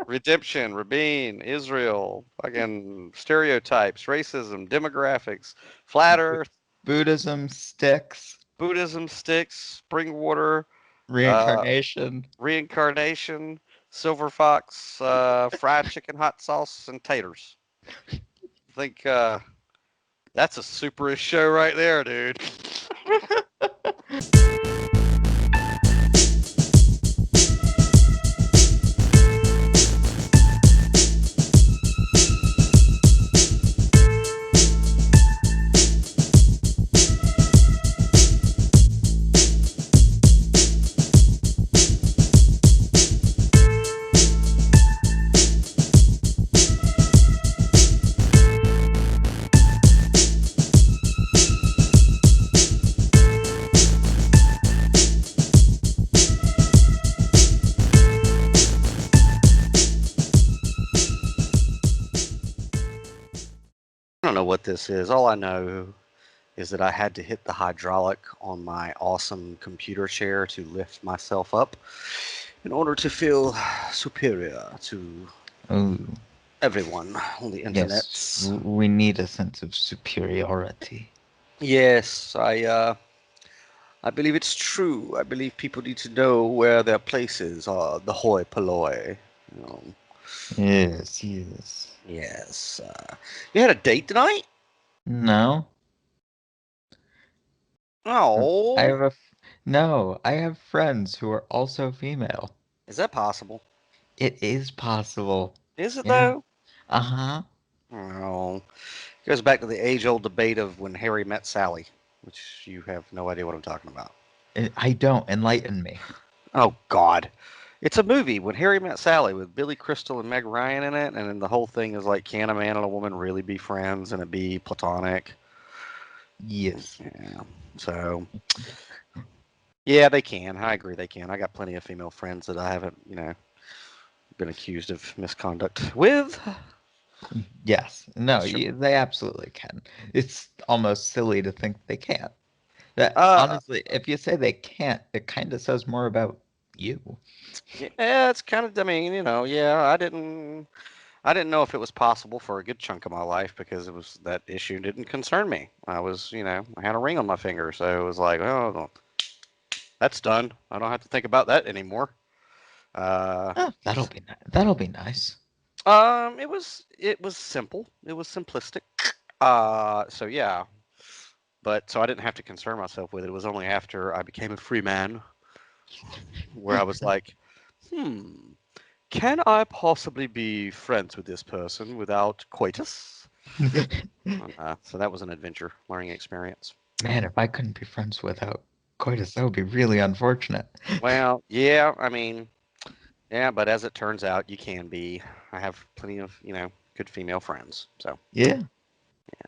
redemption, Rabin, Israel, fucking stereotypes, racism, demographics, flat Earth, Buddhism sticks. Buddhism sticks, spring water, uh, Reincarnation. reincarnation, silver fox, fried chicken, hot sauce, and taters. I think that's a superist show right there, dude. I don't know what this is. All I know is that I had to hit the hydraulic on my awesome computer chair to lift myself up in order to feel superior to Oh, everyone on the yes. internets. We need a sense of superiority. Yes, I believe it's true. I believe people need to know where their places are, the hoi polloi. You know, Yes, yes. yes. You had a date tonight? No, I Oh, have a no. I have friends who are also female. is that possible? It is possible. Is it Yeah. though? Uh-huh. Oh, it goes back to the age-old debate of when Harry met Sally, which you have no idea what I'm talking about. I don't enlighten me. Oh God, it's a movie when Harry met Sally with Billy Crystal and Meg Ryan in it, and then the whole thing is like, can a man and a woman really be friends and it be platonic? Yes. Yeah. So yeah, they can. I agree, they can. I got plenty of female friends that I haven't, been accused of misconduct with. Yes. No, Sure. they absolutely can. It's almost silly to think they can't. That Uh, honestly, if you say they can't, it kind of says more about you. yeah, it's kind of. I mean, yeah, I didn't know if it was possible for a good chunk of my life because it was that issue didn't concern me. I had a ring on my finger, so it was like, oh, well, that's done. I don't have to think about that anymore. Uh, Oh, that'll be nice. it was simple. It was simplistic. So yeah, but so I didn't have to concern myself with it. It was only after I became a free man where I was like, hmm, can I possibly be friends with this person without coitus? So that was an adventure learning experience. Man, if I couldn't be friends without coitus, that would be really unfortunate. Well, yeah, I mean, yeah, but as it turns out, you can be. I have plenty of, good female friends. So, Yeah,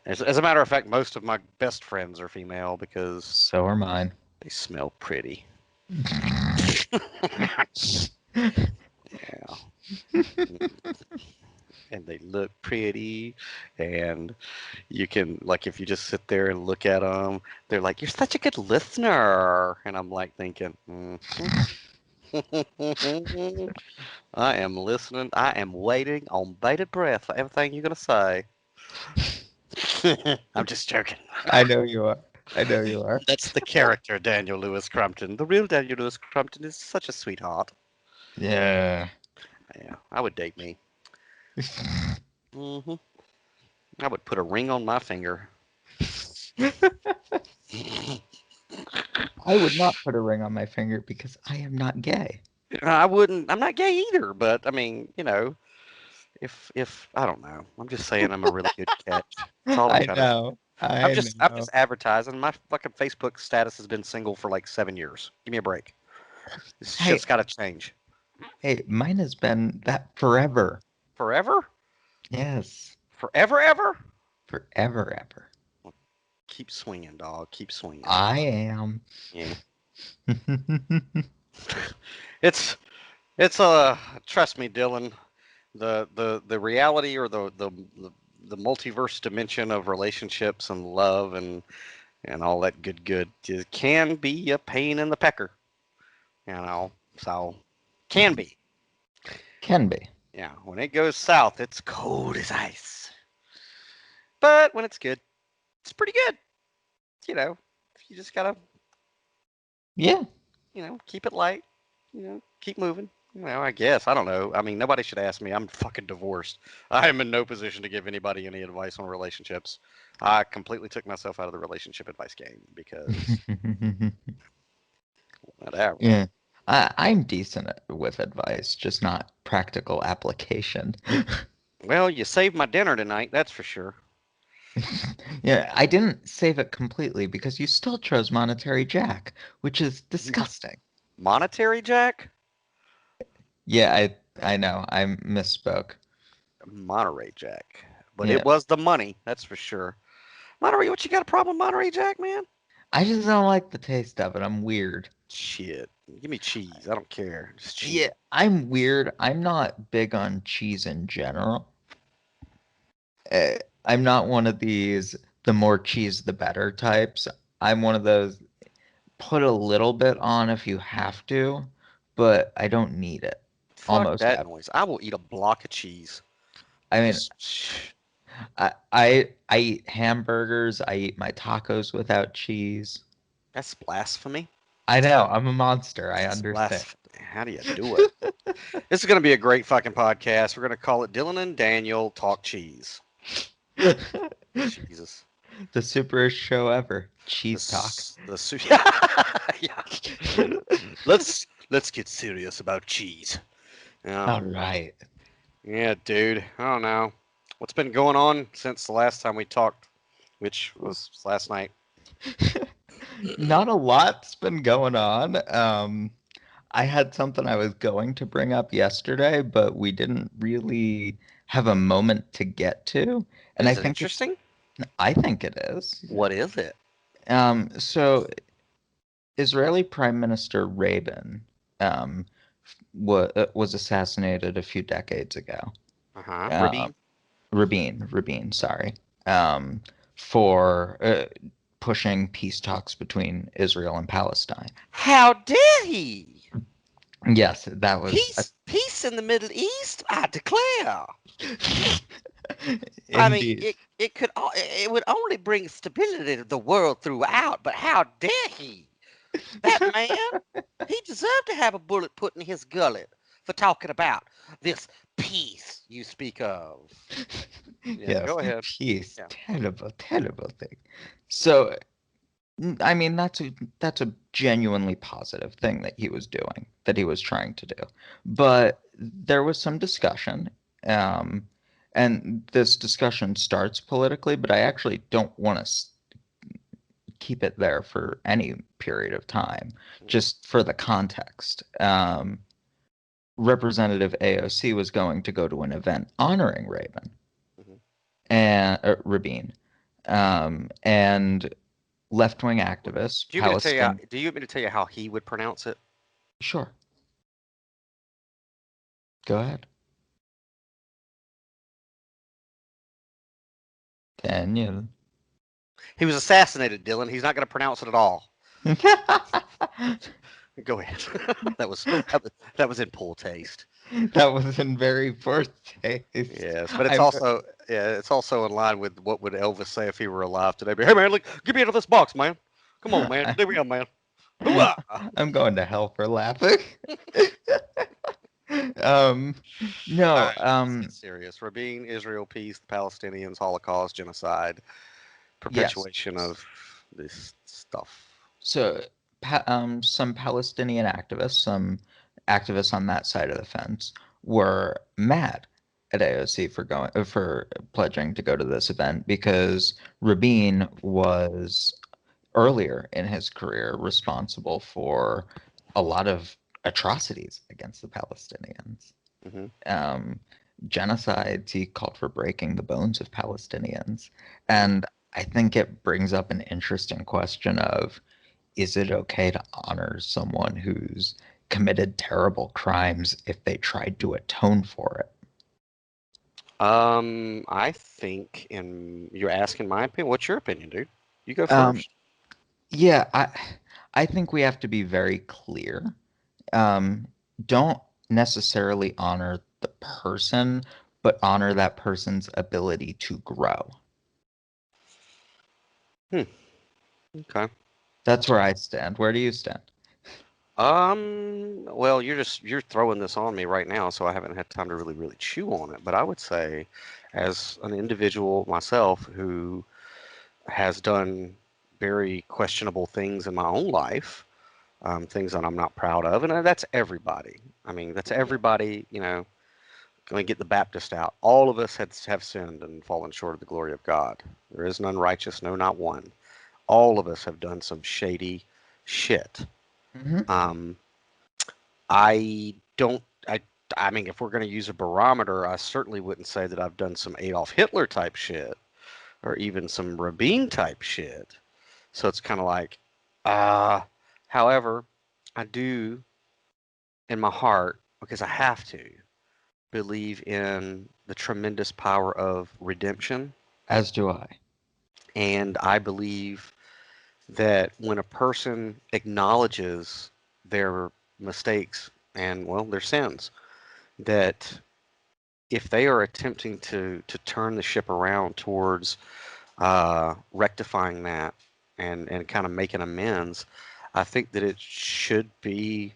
as a matter of fact, most of my best friends are female because so are mine. they smell pretty. Yeah, and they look pretty, and you can like if you just sit there and look at them, they're like, "You're such a good listener," and I'm like thinking, I am listening. I am waiting on bated breath for everything you're gonna say. I'm just joking. I know you are. I know you are. That's the character Daniel Lewis Crumpton. The real Daniel Lewis Crumpton is such a sweetheart. Yeah. Yeah, I would date me. hmm I would put a ring on my finger. I would not put a ring on my finger because I am not gay. I wouldn't. I'm not gay either, but I mean, if I don't know, I'm just saying I'm a really good catch. That's all I'm I trying to say. know. I'm I just I'm know. just advertising. My fucking Facebook status has been single for like 7 years. Give me a break. This Hey, shit's got to change. hey, mine has been that forever. Forever? Yes. Forever ever? Forever ever. Well, keep swinging, dog. Keep swinging. I am. Yeah. It's it's trust me, Dylan. The reality or the multiverse dimension of relationships and love and all that good it can be a pain in the pecker. So can be. Can be. Yeah, when it goes south, it's cold as ice. But when it's good, it's pretty good. You know, you just gotta, Yeah. keep it light. Keep moving. I guess I don't know. I mean, nobody should ask me. I'm fucking divorced. I am in no position to give anybody any advice on relationships. I completely took myself out of the relationship advice game because whatever. Yeah. I'm decent with advice, just not practical application. Well, you saved my dinner tonight, that's for sure. Yeah, I didn't save it completely because you still chose Monetary Jack, which is disgusting. Monetary Jack? Yeah, I know. I misspoke. Monterey Jack. But Yeah. it was the money, that's for sure. Monterey, what you got a problem with Monterey Jack, man? I just don't like the taste of it. I'm weird. Shit. Give me cheese. I don't care. Just cheese. Yeah, I'm weird. I'm not big on cheese in general. I'm not one of these the more cheese the better types. I'm one of those put a little bit on if you have to, but I don't need it. Fuck Almost that ever. noise. I will eat a block of cheese. I mean, Just I eat hamburgers. I eat my tacos without cheese. that's blasphemy. I know, I'm a monster. I That's understand. blasphemy. How do you do it? This is going to be a great fucking podcast. We're going to call it Dylan and Daniel Talk Cheese. Jesus. The superest show ever. The Cheese talk. s- the su- yeah. Let's get serious about cheese. Yeah. All right. Yeah, dude. I don't know. What's been going on since the last time we talked, which was last night? Not a lot's been going on. I had something I was going to bring up yesterday, but we didn't really have a moment to get to. And Is it interesting? I think it is. What is it? So Israeli Prime Minister Rabin um, was assassinated a few decades ago. Uh huh. Uh, Rabin. Rabin, sorry, um, for pushing peace talks between Israel and Palestine. How dare he? Yes, that was Peace in the Middle East, I declare. I mean, indeed. it would only bring stability to the world throughout. But how dare he? That man, he deserved to have a bullet put in his gullet for talking about this peace you speak of. Yeah, Yes, go ahead. peace, Yeah. terrible, terrible thing. So, I mean, that's a genuinely positive thing that he was doing, that he was trying to do. But there was some discussion, um, and this discussion starts politically, but I actually don't want to keep it there for any period of time, just for the context. Representative AOC was going to go to an event honoring Mhm. Rabin, and left-wing activists, Do you mean to tell you? Palestine. Do you mean to tell you how he would pronounce it? Sure, go ahead. Daniel. He was assassinated, Dylan. He's not going to pronounce it at all. Go ahead. that was in poor taste. That was in very poor taste. Yes, but it's I'm also it's also in line with what would Elvis say if he were alive today. Hey man, look, get me out of this box, man. Come on, man. There we go, man. Hoo-ah! I'm going to hell for laughing. Um, All no, right, let's get serious. Rabin, Israel, peace, the Palestinians, Holocaust, genocide, yes. perpetuation of this stuff. So, some Palestinian activists, some activists on that side of the fence, were mad at AOC for for pledging to go to this event because Rabin was earlier in his career responsible for a lot of atrocities against the Palestinians. Hmm. Um, Genocides, he called for breaking the bones of Palestinians. Hmm. And I think it brings up an interesting question of, is it okay to honor someone who's committed terrible crimes if they tried to atone for it? I think, and you're asking my opinion. What's your opinion, dude? You go Um, first. yeah, I think we have to be very clear. Um, don't necessarily honor the person, but honor that person's ability to grow. Hmm. Okay. That's where I stand. Where do you stand? Well, you're throwing this on me right now, so I haven't had time to really chew on it. But I would say, as an individual myself who has done very questionable things in my own life, things that I'm not proud of, and that's everybody. I mean, that's Yeah. everybody. Let me get the Baptist out. All of us have sinned and fallen short of the glory of God. There is none righteous, no, not one. All of us have done some shady shit. Hmm. Um, I don't. I mean, if we're going to use a barometer, I certainly wouldn't say that I've done some Adolf Hitler type shit or even some Rabin type shit. So it's kind of like, uh, however, I do in my heart, because I have to, believe in the tremendous power of redemption. As do I. And I believe that when a person acknowledges their mistakes and, well, their sins, that if they are attempting to turn the ship around towards rectifying that and kind of making amends, I think that it should be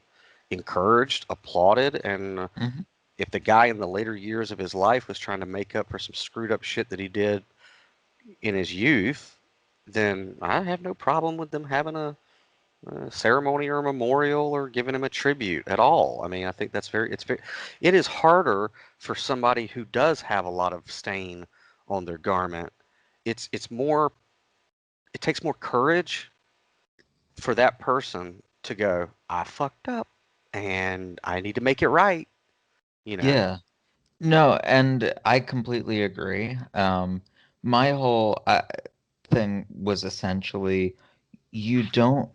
encouraged, applauded, and Hmm. if the guy in the later years of his life was trying to make up for some screwed up shit that he did in his youth, then I have no problem with them having a ceremony or a memorial or giving him a tribute at all. I mean, I think it is harder for somebody who does have a lot of stain on their garment. It's more, it takes more courage for that person to go, I fucked up and I need to make it right, you know. Yeah. No, and I completely agree. My whole thing was essentially you don't,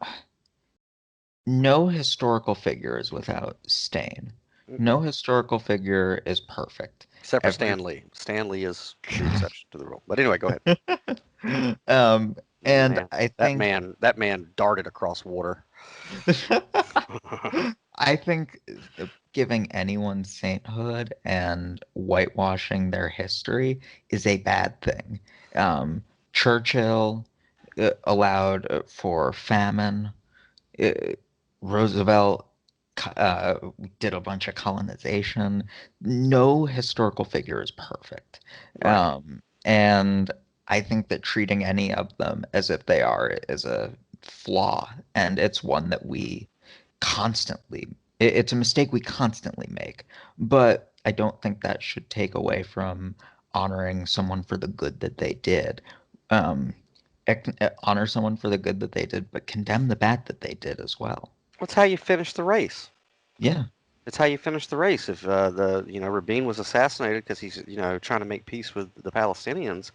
no historical figure is without stain. Mm-mm. No historical figure is perfect. Except for Every Stan Lee. Stan Lee is the exception to the rule. But anyway, go ahead. um, and Man, I that think man, that man darted across water. I think giving anyone sainthood and whitewashing their history is a bad thing. Churchill allowed for famine. uh, Roosevelt did a bunch of colonization. No historical figure is perfect. Right. And I think that treating any of them as if they are is a flaw, and it's one that we constantly, it's a mistake we constantly make. But I don't think that should take away from honoring someone for the good that they did. Um, Honor someone for the good that they did, but condemn the bad that they did as well. That's how you finish the race. Yeah, It's how you finish the race. If Rabin was assassinated because he's trying to make peace with the Palestinians,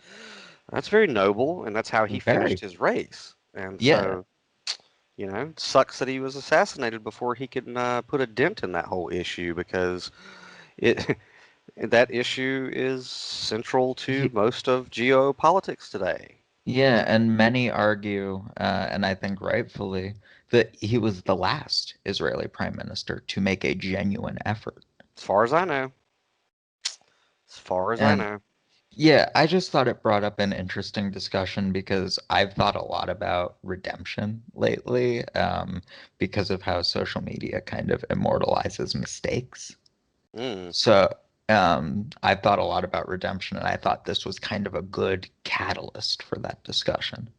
that's very noble, and that's how he finished very. his race. And Yeah, so, it sucks that he was assassinated before he could put a dent in that whole issue because it that issue is central to he, most of geopolitics today. yeah, and many argue, and I think rightfully, that he was the last Israeli prime minister to make a genuine effort. As far as I know, as far as I And know. yeah, I just thought it brought up an interesting discussion because I've thought a lot about redemption lately, because of how social media kind of immortalizes mistakes. Mm. So, I've thought a lot about redemption, and I thought this was kind of a good catalyst for that discussion.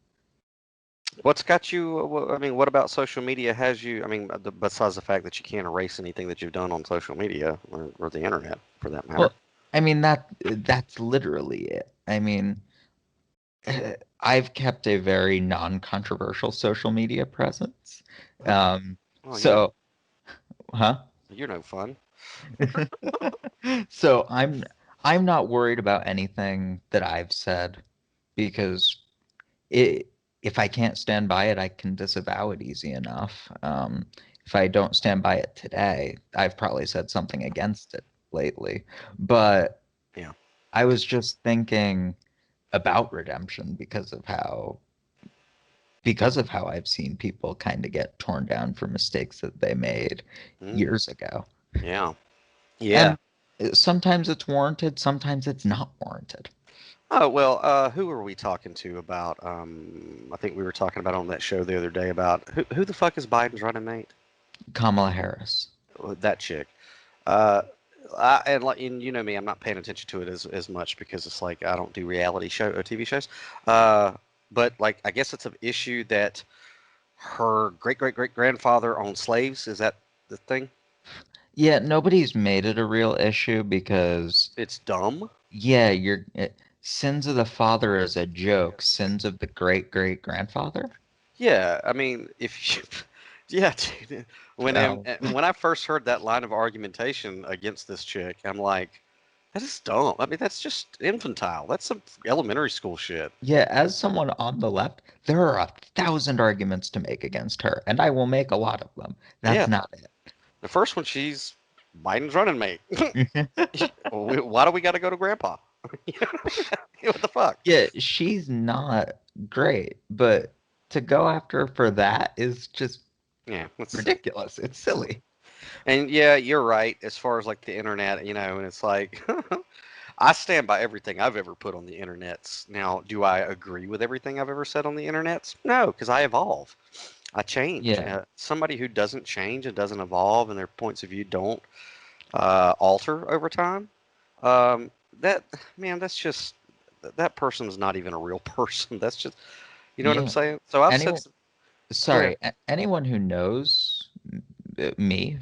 What's got you? I mean, what about social media has you? I mean, besides the fact that you can't erase anything that you've done on social media or the internet, for that matter. Well, I mean that's literally it. I mean, I've kept a very non-controversial social media presence. Huh. Um, Oh, so, huh? you're no fun. So I'm not worried about anything that I've said because it, if I can't stand by it, I can disavow it easy enough. If I don't stand by it today, I've probably said something against it lately. But Yeah. I was just thinking about redemption because of how I've seen people kind of get torn down for mistakes that they made Mm. years ago. Yeah. Yeah. And Sometimes it's warranted, sometimes it's not warranted. Oh, well, who were we talking to about? I think we were talking about on that show the other day about who the fuck is Biden's running mate? Kamala Harris. That chick. Uh, and like, and you know me, I'm not paying attention to it as much because it's like I don't do reality show or TV shows. Uh, but like, I guess it's an issue that her great great great grandfather owned slaves. Is that the thing? Yeah, nobody's made it a real issue because, It's dumb. yeah, sins of the father is a joke. Sins of the great great grandfather? Yeah, I mean, if you, yeah, dude, Oh, when I first heard that line of argumentation against this chick, I'm like, that is dumb. I mean, that's just infantile. That's some elementary school shit. yeah, as someone on the left, there are 1,000 arguments to make against her, and I will make a lot of them. That's Yeah, not the first one, she's Biden's running mate. it. Why do we got to go to Grandpa? What the fuck? Yeah, she's not great, but to go after her for that is just Yeah, let's. ridiculous. It's silly. And yeah, you're right. As far as like the internet, and it's like I stand by everything I've ever put on the internets. Now, do I agree with everything I've ever said on the internets? No, because I evolve. I change. Yeah, Somebody who doesn't change and doesn't evolve and their points of view don't alter over time, um, that, man, that's just, that person's not even a real person. That's just, you know what I'm yeah. saying? So I've said, Anyone, go ahead. sorry, anyone who knows me,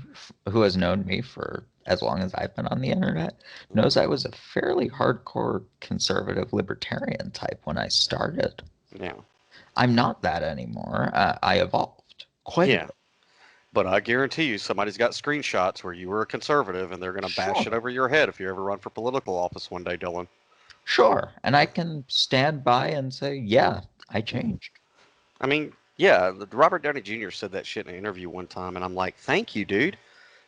who has known me for as long as I've been on the internet, knows I was a fairly hardcore conservative libertarian type when I started. Yeah. I'm not that anymore. I evolved quite a Yeah. bit. But I guarantee you somebody's got screenshots where you were a conservative and they're going to bash it Sure. over your head if you ever run for political office one day, Dylan. Sure. And I can stand by and say, yeah, I changed. I mean, yeah, Robert Downey Jr. said that shit in an interview one time, and I'm like, thank you, dude.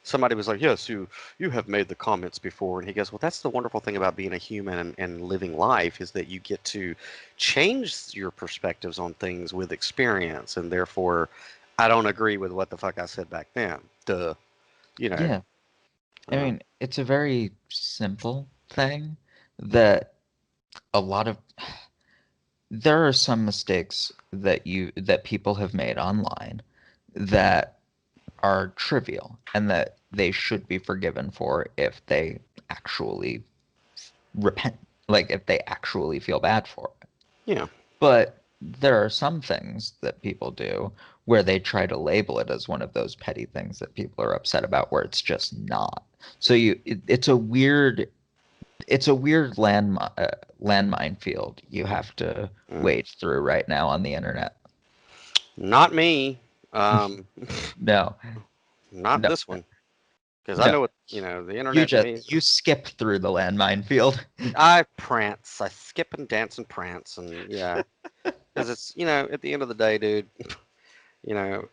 Somebody was like, yes, you have made the comments before, and he goes, well, that's the wonderful thing about being a human and living life is that you get to change your perspectives on things with experience, and therefore, I don't agree with what the fuck I said back then. Duh, you know. Yeah. I Uh, mean, it's a very simple thing that a lot of there are some mistakes that people have made online that are trivial and that they should be forgiven for if they actually repent, like if they actually feel bad for it. yeah, But there are some things that people do where they try to label it as one of those petty things that people are upset about where it's just not. So it's a weird landmine field you have to mm, wade through right now on the internet. not me. Um, No, not no, this one, because I no. know what the internet to me. You skip through the landmine field. I prance, I skip and dance and prance, and yeah, because it's at the end of the day, dude. You know,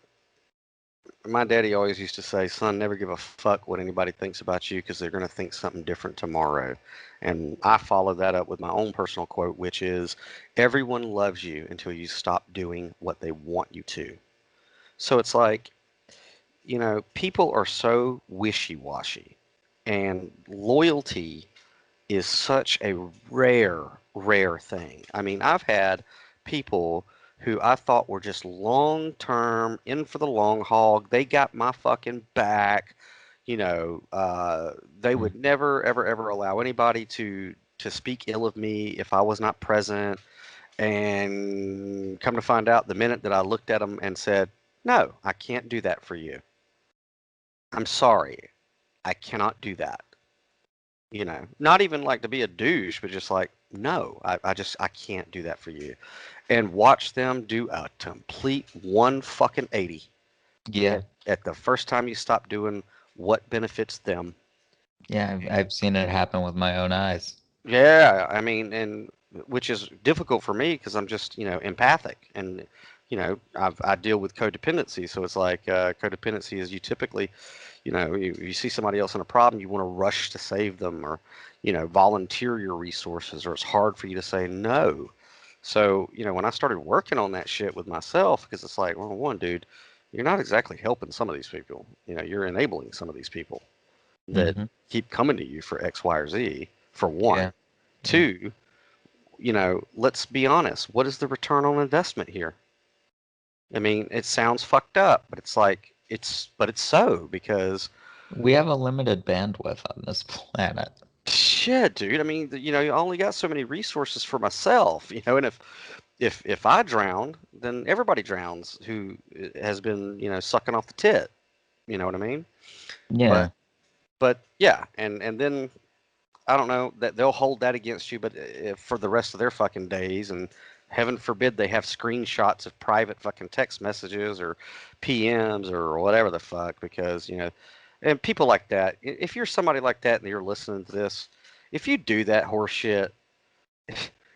my daddy always used to say, son, never give a fuck what anybody thinks about you because they're going to think something different tomorrow. And I follow that up with my own personal quote, which is, everyone loves you until you stop doing what they want you to. So it's like, people are so wishy washy, and loyalty is such a rare, rare thing. I mean, I've had people who I thought were just long term, in for the long haul. They got my fucking back. They would never, ever, ever allow anybody to speak ill of me if I was not present. And come to find out, the minute that I looked at them and said, "No, I can't do that for you. I'm sorry, I cannot do that." Not even like to be a douche, but just like, no, I can't do that for you. And watch them do a complete one fucking 80 Yeah, at the first time you stop doing what benefits them. yeah, I've seen it happen with my own eyes. Yeah, I mean, and which is difficult for me because I'm just, empathic, and I deal with codependency. So it's like codependency is you typically, you see somebody else in a problem, you want to rush to save them, or volunteer your resources, or it's hard for you to say no. So when I started working on that shit with myself, because it's like, well, one dude, you're not exactly helping some of these people. You're enabling some of these people. that Hmm. keep coming to you for X, Y, or Z, for one. Yeah. Yeah. Two, let's be honest. What is the return on investment here? I mean, it sounds fucked up, but it's so because We have a limited bandwidth on this planet. shit, dude. I mean, you only got so many resources for myself, and if I drown, then everybody drowns who has been, sucking off the tit. You know what I mean? Yeah. But yeah, and then I don't know that they'll hold that against you, but for the rest of their fucking days, and heaven forbid they have screenshots of private fucking text messages or PMs or whatever the fuck, because and people like that. If you're somebody like that and you're listening to this, if you do that horse shit,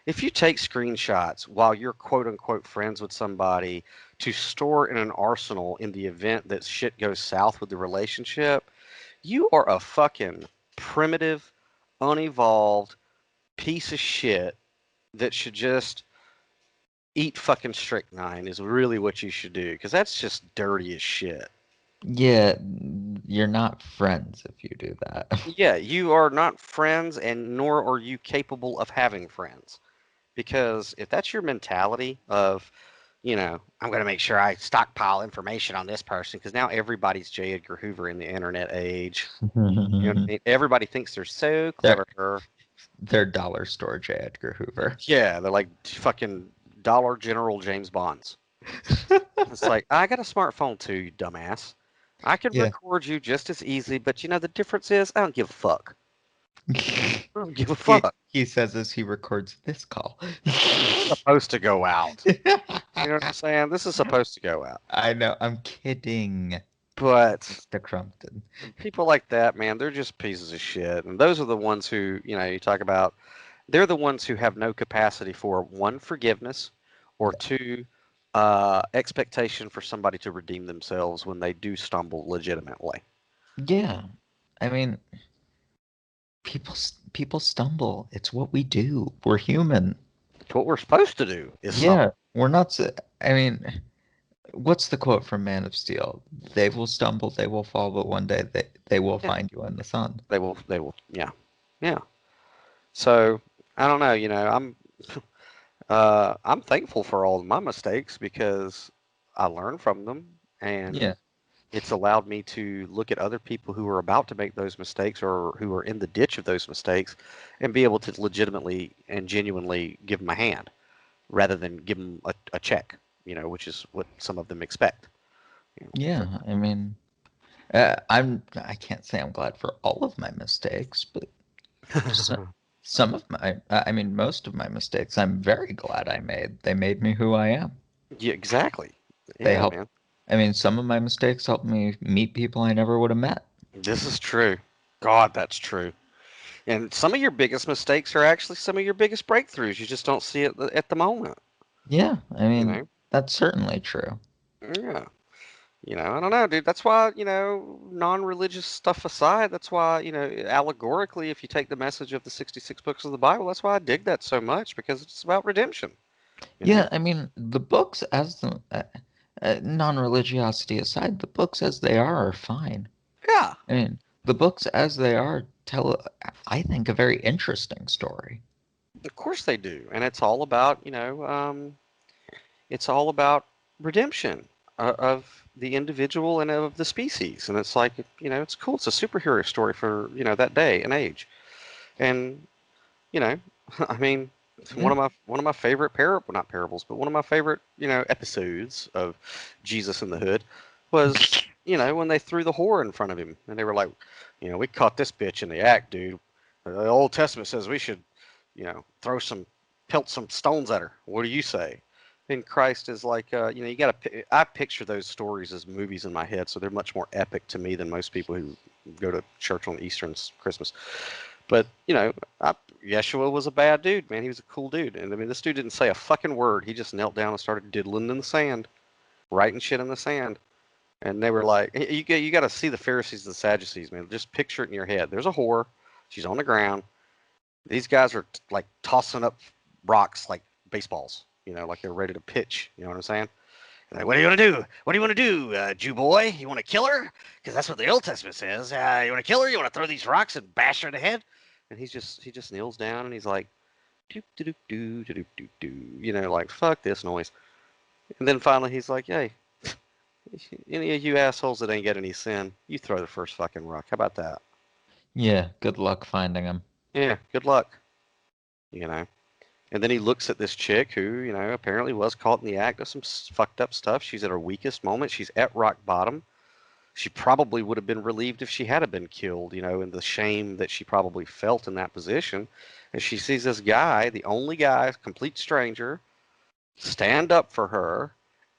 if you take screenshots while you're quote unquote friends with somebody to store in an arsenal in the event that shit goes south with the relationship, you are a fucking primitive, unevolved piece of shit that should just eat fucking strychnine is really what you should do, because that's just dirty as shit. Yeah. You're not friends if you do that. Yeah, you are not friends, and nor are you capable of having friends. Because if that's your mentality of, I'm going to make sure I stockpile information on this person, because now everybody's J. Edgar Hoover in the internet age. You know what I mean? Everybody thinks they're so they're clever. they're dollar store J. Edgar Hoover. Yeah, they're like fucking Dollar General James Bonds. It's like, I got a smartphone too, you dumbass. I can Yeah. record you just as easily, but the difference is I don't give a fuck. I don't give a he fuck. he says as he records this call. Supposed to go out. You know what I'm saying? This is supposed to go out. I know. I'm kidding, But Mr. Crumpton. people like that, man, they're just pieces of shit. And those are the ones who, you talk about, they're the ones who have no capacity for one, forgiveness, or two, expectation for somebody to redeem themselves when they do stumble legitimately. Yeah. I mean, people stumble. It's what we do. We're human. It's what we're supposed to do is Yeah, stumble. we're not. I mean, what's the quote from Man of Steel? They will stumble, they will fall, but one day they will Yeah, find you in the sun. they will, yeah, yeah. So I don't know, I'm thankful for all of my mistakes because I learned from them, and Yeah. it's allowed me to look at other people who are about to make those mistakes or who are in the ditch of those mistakes and be able to legitimately and genuinely give them a hand rather than give them a check, which is what some of them expect. So, Yeah, I mean, I can't say I'm glad for all of my mistakes, but so, some of my, I mean, most of my mistakes, I'm very glad I made. They made me who I am. yeah, exactly. They Yeah, helped. man. I mean, some of my mistakes helped me meet people I never would have met. This is true. God, that's true. And some of your biggest mistakes are actually some of your biggest breakthroughs. You just don't see it at the moment, Yeah, I you mean, know? that's certainly true. Yeah. I don't know, dude. That's why, non-religious stuff aside, that's why, allegorically, if you take the message of the 66 books of the Bible, that's why I dig that so much because it's about redemption, you know? Yeah, I mean, the books as the non-religiosity aside, the books as they are fine. Yeah, I mean, the books as they are tell, I think, a very interesting story. of course they do. And it's all about, it's all about redemption of the individual and of the species. And it's like, it's cool. It's a superhero story for, that day and age. And, you know, I mean, Yeah. one of my favorite not parables, but one of my favorite, episodes of Jesus in the Hood was, when they threw the whore in front of him and they were like, we caught this bitch in the act, dude. The Old Testament says we should, pelt some stones at her. What do you say? And Christ is like, you got to. I picture those stories as movies in my head, so they're much more epic to me than most people who go to church on Easter and Christmas. But Yeshua was a bad dude, man. He was a cool dude, and I mean, this dude didn't say a fucking word. He just knelt down and started diddling in the sand, writing shit in the sand. And they were like, you got to see the Pharisees and the Sadducees, man. Just picture it in your head. There's a whore. She's on the ground. These guys are like tossing up rocks like baseballs, like they're ready to pitch. You know what I'm saying? Like, what do you want to do? What do you want to do, Jew boy? You want to kill her? Because that's what the Old Testament says. You want to kill her? You want to throw these rocks and bash her in the head? And he just kneels down and he's like, doop doop doop doop doop doop, like fuck this noise. And then finally he's like, hey, any of you assholes that ain't got any sin, you throw the first fucking rock. How about that? Yeah, good luck finding him. Yeah, good luck. You know. And then he looks at this chick who, apparently was caught in the act of some fucked up stuff. She's at her weakest moment. She's at rock bottom. She probably would have been relieved if she had been killed, and the shame that she probably felt in that position. And she sees this guy, the only guy, complete stranger, stand up for her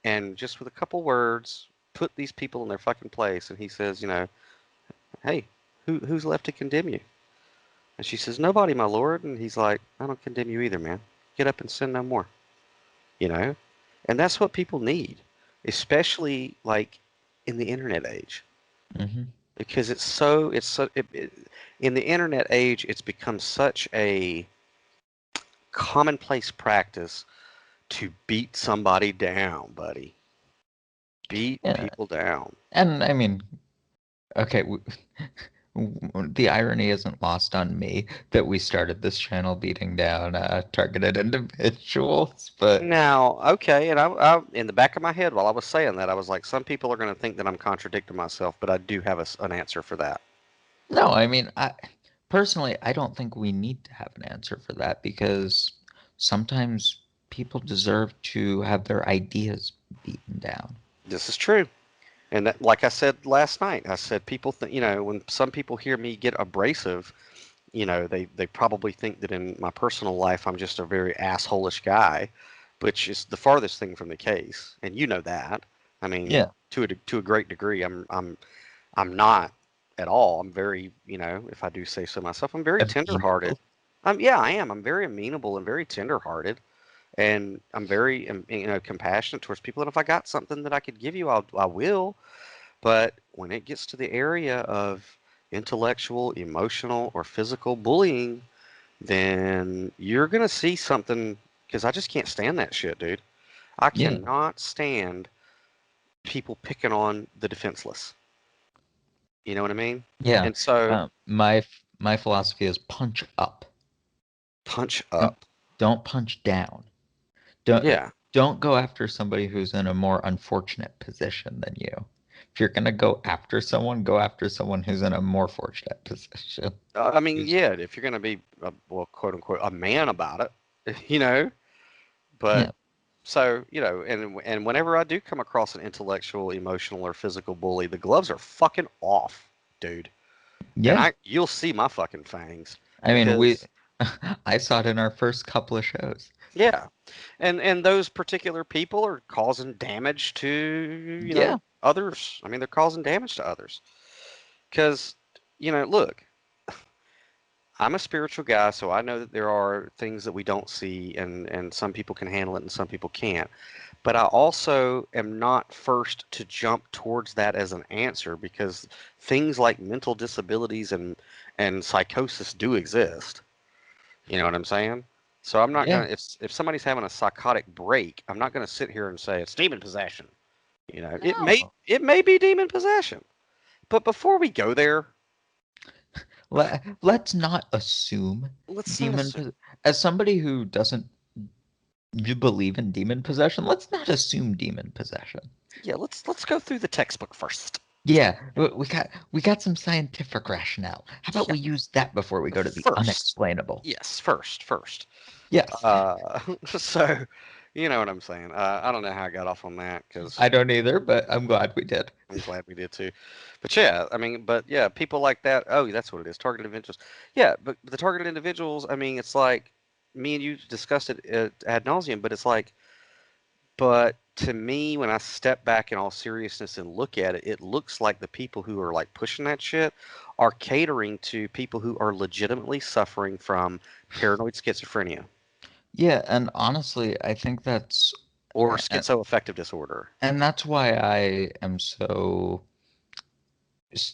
and just with a couple words put these people in their fucking place. And he says, hey, who's left to condemn you? And she says, nobody, my lord. And he's like, I don't condemn you either, man. Get up and sin no more. You know? And that's what people need, especially like in the internet age. Hmm. Because in the internet age, it's become such a commonplace practice to beat somebody down, buddy. Beat Yeah, people down. and I mean, okay, the irony isn't lost on me that we started this channel beating down targeted individuals, but Now, okay, and I, in the back of my head while I was saying that, I was like, some people are going to think that I'm contradicting myself, but I do have an answer for that. no, I mean, personally, I don't think we need to have an answer for that because sometimes people deserve to have their ideas beaten down. This is true. And that, like I said last night, I said people think, when some people hear me get abrasive, they probably think that in my personal life I'm just a very assholish guy, which is the farthest thing from the case, and you know that. I mean, Yeah, to a great degree, I'm not at all. I'm very, if I do say so myself, I'm very tenderhearted. amenable. Yeah, I am. I'm very amenable and very tenderhearted, and I'm very, compassionate towards people. And if I got something that I could give you, I will. But when it gets to the area of intellectual, emotional, or physical bullying, then you're going to see something because I just can't stand that shit, dude. I Yeah, cannot stand people picking on the defenseless. You know what I mean? yeah. And so My philosophy is punch up. punch Don't up. don't punch down. Don't Yeah. don't go after somebody who's in a more unfortunate position than you. If you're gonna go after someone, go after someone who's in a more fortunate position. I mean, Who's yeah, if you're going to be, well, quote unquote, a man about it, you know, but yeah, so, and whenever I do come across an intellectual, emotional, or physical bully, the gloves are fucking off, dude. And yeah. you'll see my fucking fangs I mean, we because, I saw it in our first couple of shows. yeah, and those particular people are causing damage to, Yeah, others. I mean, they're causing damage to others because, look, I'm a spiritual guy, so I know that there are things that we don't see, and some people can handle it and some people can't. But I also am not first to jump towards that as an answer because things like mental disabilities and psychosis do exist. You know what I'm saying? So I'm not yeah. gonna if somebody's having a psychotic break, I'm not gonna sit here and say it's demon possession. It may No. be demon possession. But before we go there, Let's not assume let's not demon assume. pos- as somebody who doesn't believe in demon possession, let's not assume demon possession. Yeah, let's go through the textbook first. Yeah, we got some scientific rationale. How about Yeah, we use that before we go to the first. unexplainable? Yes, first. Yes. So, you know what I'm saying. I don't know how I got off on that because I don't either, but I'm glad we did. I'm glad we did too. But yeah, I mean, but yeah, people like that. Oh, that's what it is. Targeted individuals. Yeah, but the targeted individuals. I mean, it's like me and you discussed it ad nauseum. But it's like, but to me, when I step back in all seriousness and look at it, it looks like the people who are like pushing that shit are catering to people who are legitimately suffering from paranoid schizophrenia Yeah, and honestly, I think or a- schizoaffective disorder. and that's why I am so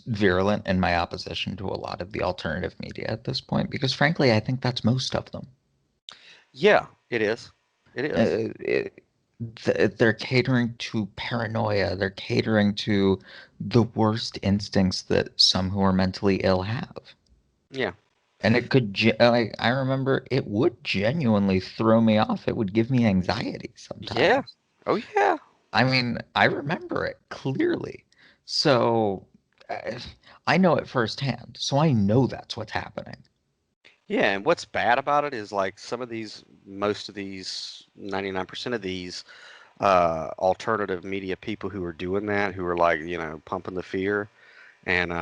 virulent in my opposition to a lot of the alternative media at this point, because frankly, I think that's most of them. Yeah, it is. It is. Uh, they're catering to paranoia. They're catering to the worst instincts that some who are mentally ill have. Yeah. And it could, I remember it would genuinely throw me off. It would give me anxiety Yeah. sometimes. Oh yeah. I mean, I remember it clearly. So uh, I know it firsthand. So I know that's what's happening. Yeah, and what's bad about it is like some of these, most of these, 99% of these alternative media people who are doing that, who are like, pumping the fear and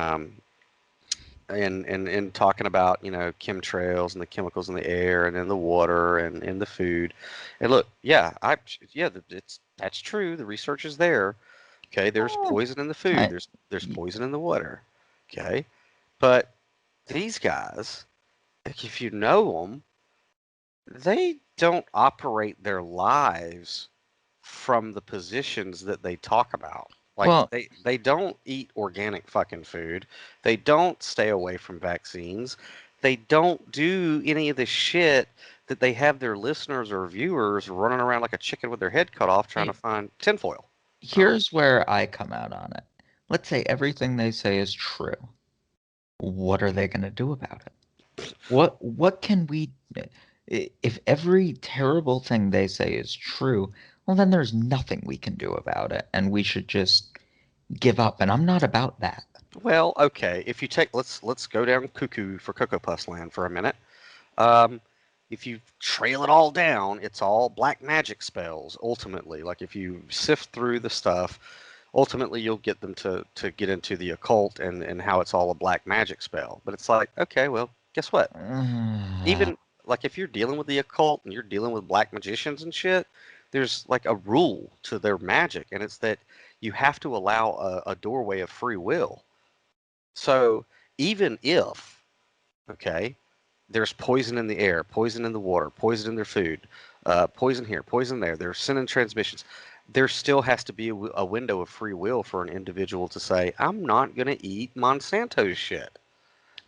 and talking about, chemtrails and the chemicals in the air and in the water and in the food. And look, yeah, yeah, it's that's true. The research is there. Okay, there's Eh, poison in the food. I, There's poison in the water. Okay, but these guys, like, if you know them, they don't operate their lives from the positions that they talk about. Like well, they don't eat organic fucking food. They don't stay away from vaccines. They don't do any of the shit that they have their listeners or viewers running around like a chicken with their head cut off trying to hey, find tinfoil. Oh, here's where I come out on it. Let's say everything they say is true. What are they going to do about it? What can we if every terrible thing they say is true, well then there's nothing we can do about it and we should just give up and I'm not about that. well, okay. If you take let's go down cuckoo for Cocoa Puffs land for a minute. Um, if you trail it all down, it's all black magic spells, ultimately. Like if you sift through the stuff, ultimately you'll get them to get into the occult and how it's all a black magic spell. But it's like, okay, well, guess what? Even like if you're dealing with the occult and you're dealing with black magicians and shit, there's like a rule to their magic, and it's that you have to allow a doorway of free will. So even if, okay, there's poison in the air, poison in the water, poison in their food, poison here, poison there. They're sending transmissions. There still has to be a window of free will for an individual to say, "I'm not going to eat Monsanto's shit."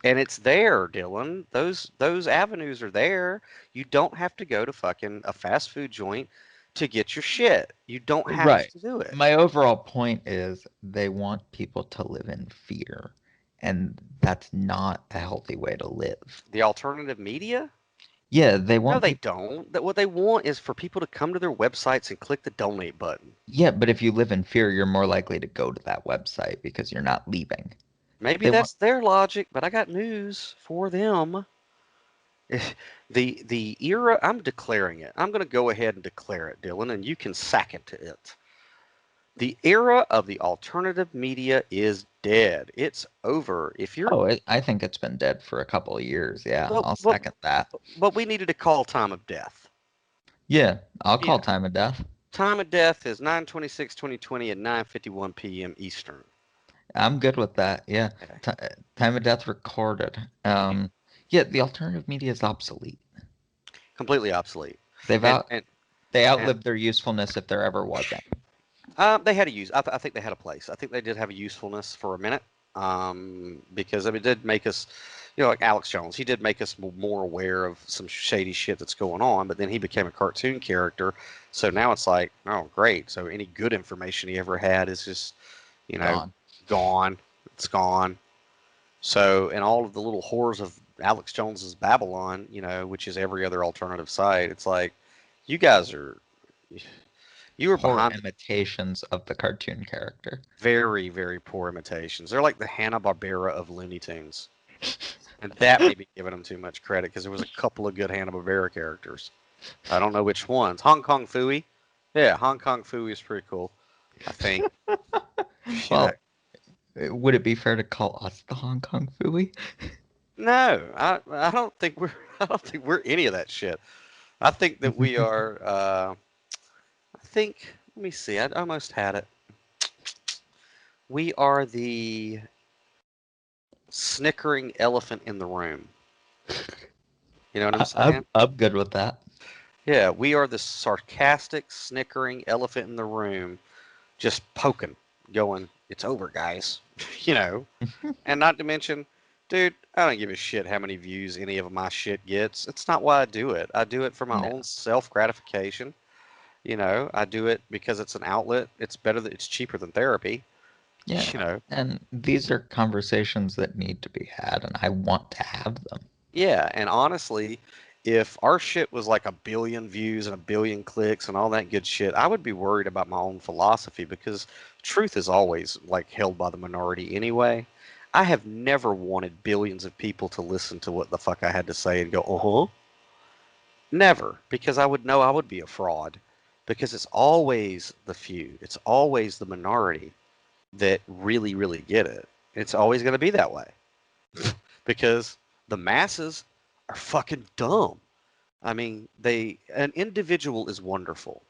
And it's there, Dylan. Those avenues are there. You don't have to go to fucking a fast food joint to get your shit. You don't have Right. to do it. My overall point is they want people to live in fear, and that's not a healthy way to live. The alternative media? Yeah, they No, want they people. don't. That what they want is for people to come to their websites and click the donate button. Yeah, but if you live in fear, you're more likely to go to that website because you're not leaving. Maybe They want. that's their logic, but I got news for them. The era, I'm declaring it. I'm going to go ahead and declare it, Dylan, and you can second to it. The era of the alternative media is dead. It's over. If you're Oh, I think it's been dead for a couple of years. Yeah, but I'll but second that. but we needed to call time of death. Yeah, I'll call Yeah. time of death. Time of death is 9/26/2020 at 9:51 p.m. Eastern. I'm good with that. Yeah, Okay. Ti time of death recorded. Yeah, the alternative media is obsolete. Completely obsolete. They've And out and they and outlived their usefulness if there ever was any. they had a use. I think they had a place. I think they did have a usefulness for a minute. Because I mean, it did make us, like Alex Jones, he did make us more aware of some shady shit that's going on. But then he became a cartoon character, so now it's like, oh, great. So any good information he ever had is just, you know, Gone. gone. It's gone. So, and all of the little horrors of Alex Jones's Babylon, which is every other alternative site, it's like, you guys are, you were Poor behind the imitations of the cartoon character. very, very poor imitations. They're like the Hanna-Barbera of Looney Tunes. And that may be giving them too much credit because there was a couple of good Hanna-Barbera characters. I don't know which ones. Hong Kong Phooey. Yeah, Hong Kong Phooey is pretty cool, I think. You know, Well, would it be fair to call us the Hong Kong Phooey? no, I don't think we're I don't think we're any of that shit. I think that we are. I think. Let me see. I almost had it. We are the snickering elephant in the room. You know what I'm saying? I'm good with that. Yeah, we are the sarcastic, snickering elephant in the room, just poking, going, "It's over, guys." you know. And not to mention, dude, I don't give a shit how many views any of my shit gets. It's not why I do it. I do it for my No. own self gratification. I do it because it's an outlet. It's better that it's cheaper than therapy. Yeah, You know, and these are conversations that need to be had, and I want to have them. yeah. And honestly, if our shit was like a billion views and a billion clicks and all that good shit, I would be worried about my own philosophy because truth is always like held by the minority anyway. I have never wanted billions of people to listen to what the fuck I had to say and go, uh huh. Never, because I would know I would be a fraud. Because it's always the few, it's always the minority that really, really get it. It's always going to be that way because the masses are fucking dumb. I mean, an individual is wonderful,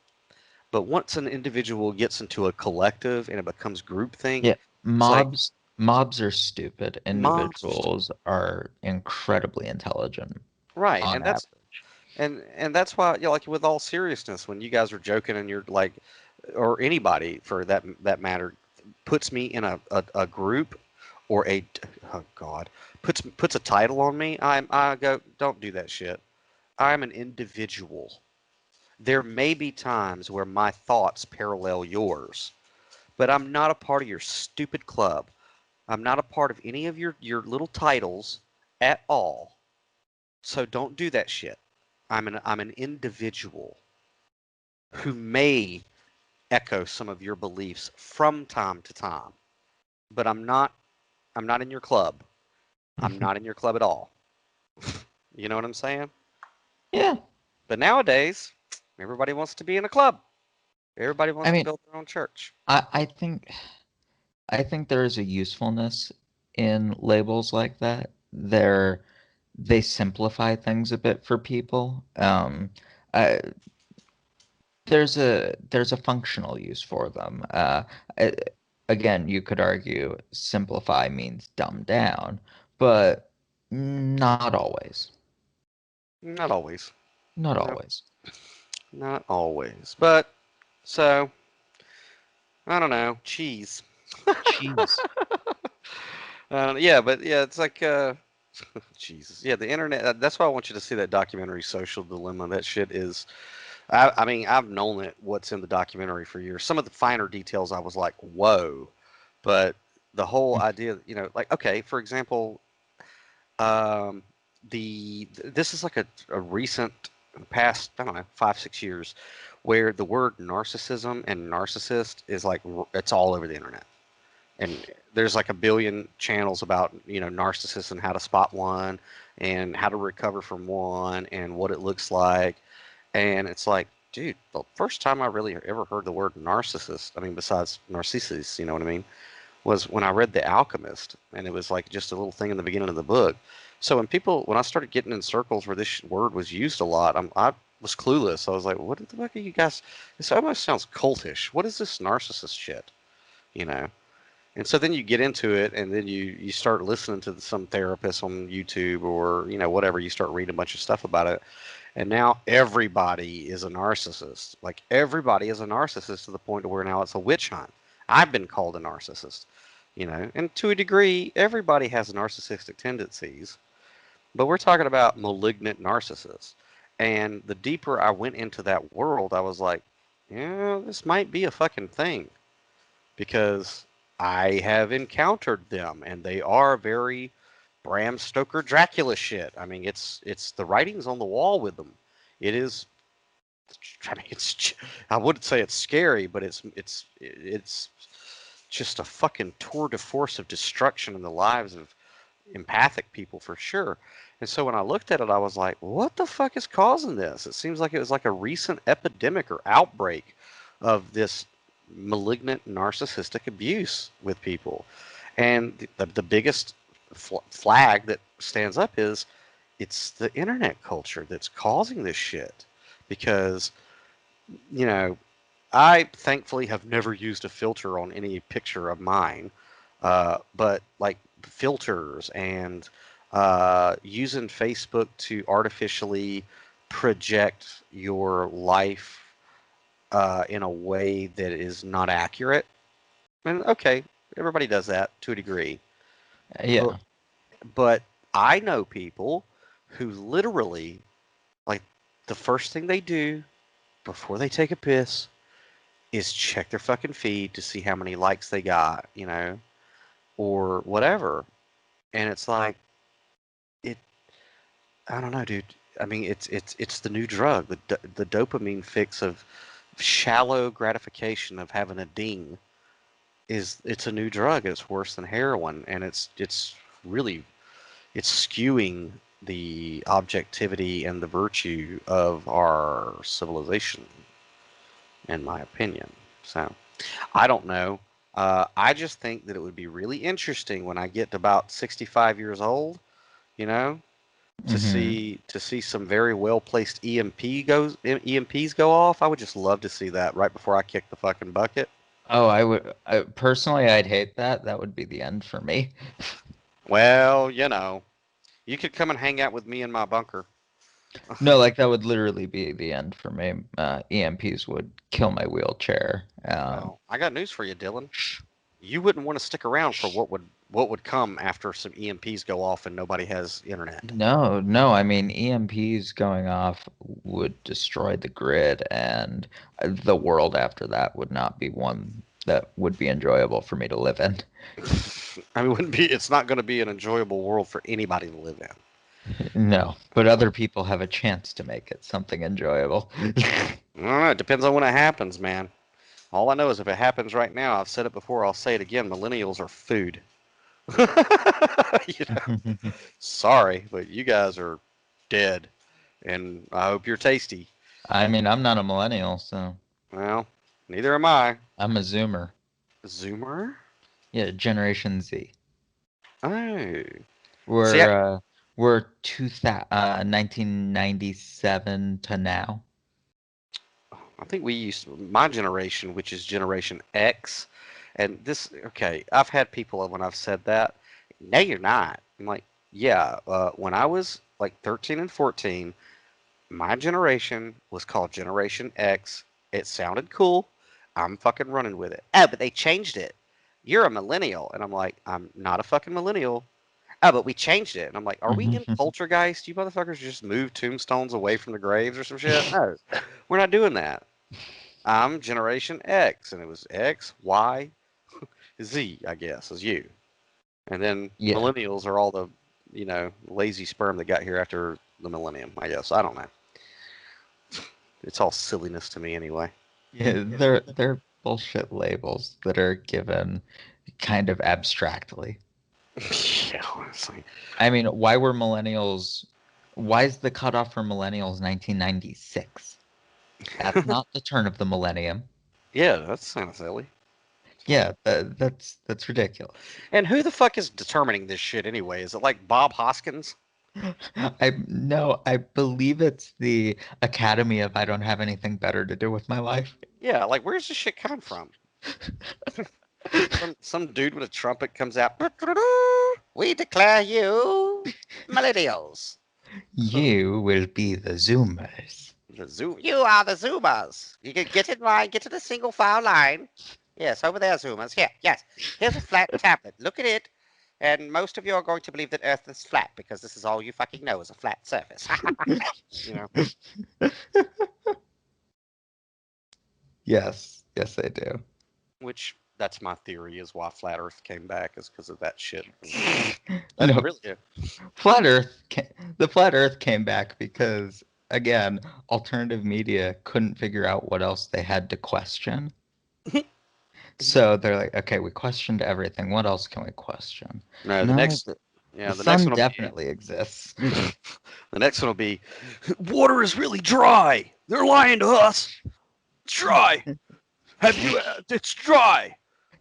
but once an individual gets into a collective and it becomes groupthink, Yeah, it's like mobs are stupid. mobs are stupid. Individuals are incredibly intelligent Right, on and that's average. and that's why, like with all seriousness, when you guys are joking and you're like, or anybody for that matter, puts me in a group or oh God, puts a title on me, I go, don't do that shit. I'm an individual. There may be times where my thoughts parallel yours, but I'm not a part of your stupid club. I'm not a part of any of your little titles at all. So don't do that shit. I'm an individual who may echo some of your beliefs from time to time, but I'm not in your club. I'm not in your club at all. You know what I'm saying? Yeah, But nowadays, everybody wants to be in a club. Everybody I wants to mean, build their own church. I think there is a usefulness in labels like that. They simplify things a bit for people. I, there's a functional use for them. Uh, Again, you could argue simplify means dumb down, but not always. Not always. Not No, always. not always. But so I don't know. Cheese. Cheese. Yeah, but yeah, it's like Jesus. Yeah, the internet. That's why I want you to see that documentary, Social Dilemma. That shit is. I mean, I've known it. What's in the documentary for years. Some of the finer details, I was like, whoa. But the whole idea, like, okay, for example, um, this is like a recent past, I don't know, 5 6 years, where the word narcissism and narcissist is like it's all over the internet, and there's like a billion channels about narcissists and how to spot one and how to recover from one and what it looks like, and it's like, dude, the first time I really ever heard the word narcissist, I mean, besides narcissus, you know what I mean, was when I read The Alchemist, and it was like just a little thing in the beginning of the book. So when I started getting in circles where this word was used a lot, I was clueless. I was like, what the fuck are you guys? This almost sounds cultish. What is this narcissist shit? You know? And so then you get into it, and then you start listening to some therapist on YouTube or whatever. You start reading a bunch of stuff about it, and now everybody is a narcissist. Like everybody is a narcissist to the point where now it's a witch hunt. I've been called a narcissist, and to a degree, everybody has narcissistic tendencies, but we're talking about malignant narcissists. And the deeper I went into that world, I was like, yeah, this might be a fucking thing because I have encountered them, and they are very Bram Stoker Dracula shit. I mean, it's the writing's on the wall with them. It is. I mean, I wouldn't say it's scary, but it's just a fucking tour de force of destruction in the lives of empathic people for sure. And so when I looked at it, I was like, what the fuck is causing this? It seems like it was like a recent epidemic or outbreak of this malignant narcissistic abuse with people. And the biggest flag that stands up is it's the internet culture that's causing this shit. Because, you know, I thankfully have never used a filter on any picture of mine, but like filters and using Facebook to artificially project your life in a way that is not accurate. And okay, everybody does that to a degree, but Yeah. but I know people who literally like the first thing they do. before they take a piss is check their fucking feed to see how many likes they got, or whatever. And it's like it. I don't know, dude. I mean, it's the new drug, the dopamine fix of shallow gratification of having a ding it's a new drug. It's worse than heroin, and it's really it's skewing the objectivity and the virtue of our civilization, in my opinion. So I don't know. I just think that it would be really interesting when I get to about 65 years old, you know, Hmm. to see some very well placed EMPs go off. I would just love to see that right before I kick the fucking bucket. Oh, personally, I'd hate that. That would be the end for me. Well, you could come and hang out with me in my bunker. No, like that would literally be the end for me. EMPs would kill my wheelchair. Well, I got news for you, Dylan. You wouldn't want to stick around for what would come after some EMPs go off and nobody has internet. No, no, I mean EMPs going off would destroy the grid, and the world after that would not be one that would be enjoyable for me to live in. I mean, it's not going to be an enjoyable world for anybody to live in. No, but other people have a chance to make it something enjoyable. I don't know. It depends on when it happens, man. All I know is if it happens right now, I've said it before, I'll say it again. Millennials are food. you know, sorry, but you guys are dead, and I hope you're tasty. I mean, I'm not a millennial, so Well, neither am I. I'm a Zoomer. Zoomer? Yeah, Generation Z. Oh. See, We're uh we're 1997 to now. I think my generation, which is Generation X, and okay, I've had people when I've said that, no, you're not. I'm like, yeah, when I was like 13 and 14, my generation was called Generation X. It sounded cool. I'm fucking running with it. Oh, but they changed it. You're a millennial. And I'm like, I'm not a fucking millennial. Oh, but we changed it. And I'm like, are we in Poltergeist? You motherfuckers just move tombstones away from the graves or some shit? No, we're not doing that. I'm Generation X, and it was X, Y, Z, I guess, is you. And then Yeah. millennials are all the, lazy sperm that got here after the millennium, I guess. I don't know. It's all silliness to me anyway. Yeah, they're bullshit labels that are given kind of abstractly. Yeah, honestly. I mean, why is the cutoff for millennials 1996? That's not the turn of the millennium. Yeah, that's kind of silly. Yeah, that's ridiculous. And who the fuck is determining this shit anyway? Is it like Bob Hoskins? I believe it's the Academy of I don't have anything better to do with my life. Yeah, like where's this shit coming from? Some dude with a trumpet comes out. We declare you millennials. You will be the Zoomers. You are the Zoomers. You can get in line, get to the single file line. Yes, over there, Zoomers. Here, yes. Here's a flat tablet. Look at it. And most of you are going to believe that Earth is flat because this is all you fucking know is a flat surface. you know. Yes, yes, I do. Which that's my theory is why flat Earth came back is because of that shit. That No, really is. flat Earth. The flat Earth came back because, again, alternative media couldn't figure out what else they had to question. So they're like, okay, we questioned everything. What else can we question? No, No, the the next sun one will be definitely exists. the next one will be water is really dry. They're lying to us. It's dry. Have you? It's dry.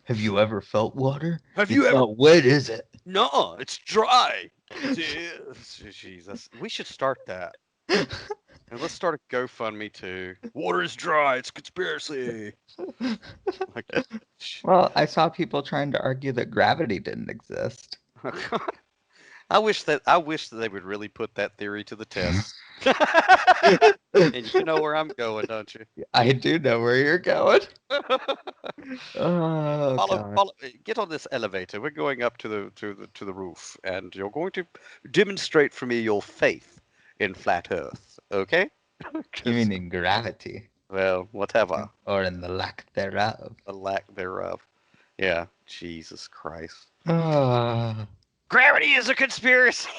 Have you ever felt water? Have you It's ever? not wet, is it? No, it's dry. Jesus, we should start that. And let's start a GoFundMe too. Water is dry. It's conspiracy. Like, Well, I saw people trying to argue that gravity didn't exist. I wish that they would really put that theory to the test. And you know where I'm going, don't you? I do know where you're going. Oh God. Get on this elevator. We're going up to the roof, and you're going to demonstrate for me your faith in flat Earth. Okay? You 'Cause- mean in gravity? Well, whatever. or in the lack thereof. The lack thereof. Yeah. Jesus Christ. Ah. Gravity is a conspiracy.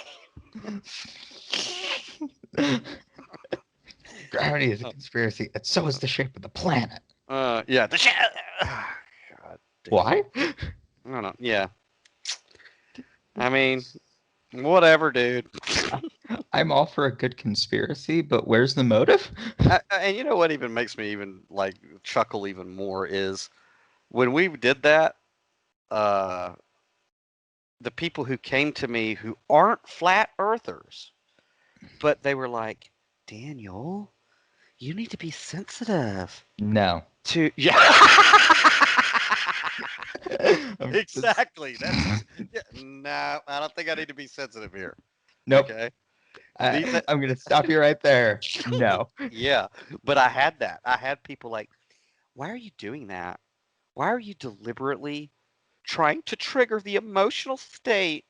Gravity is a conspiracy, and so is the shape of the planet. Yeah. God damn it. Why? I don't know. Yeah. I mean, whatever, dude. I'm all for a good conspiracy, but where's the motive? And you know what even makes me even like chuckle even more is when we did that, uh, the people who came to me who aren't flat earthers, but they were like, Daniel, you need to be sensitive No. to yeah. This- Exactly. That's yeah, no, I don't think I need to be sensitive here. Nope. Okay. These I'm gonna stop you right there. No. yeah, but I had that. I had people like, "Why are you doing that? Why are you deliberately trying to trigger the emotional state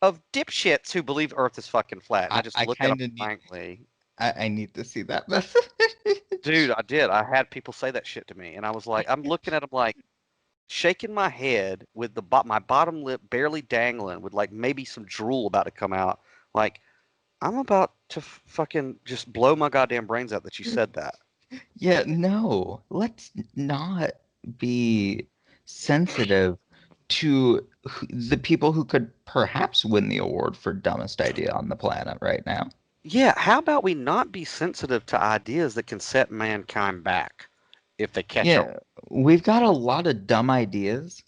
of dipshits who believe Earth is fucking flat?" And I just I look at them kind of need. blankly. I need to see that message. Dude, I did. I had people say that shit to me, and I was like, I'm looking at them like shaking my head with my bottom lip barely dangling, with like maybe some drool about to come out. Like I'm about to fucking just blow my goddamn brains out that you said that. Yeah, no. Let's not be sensitive to the people who could perhaps win the award for dumbest idea on the planet right now. Yeah, how about we not be sensitive to ideas that can set mankind back if they catch them? Yeah, we've got a lot of dumb ideas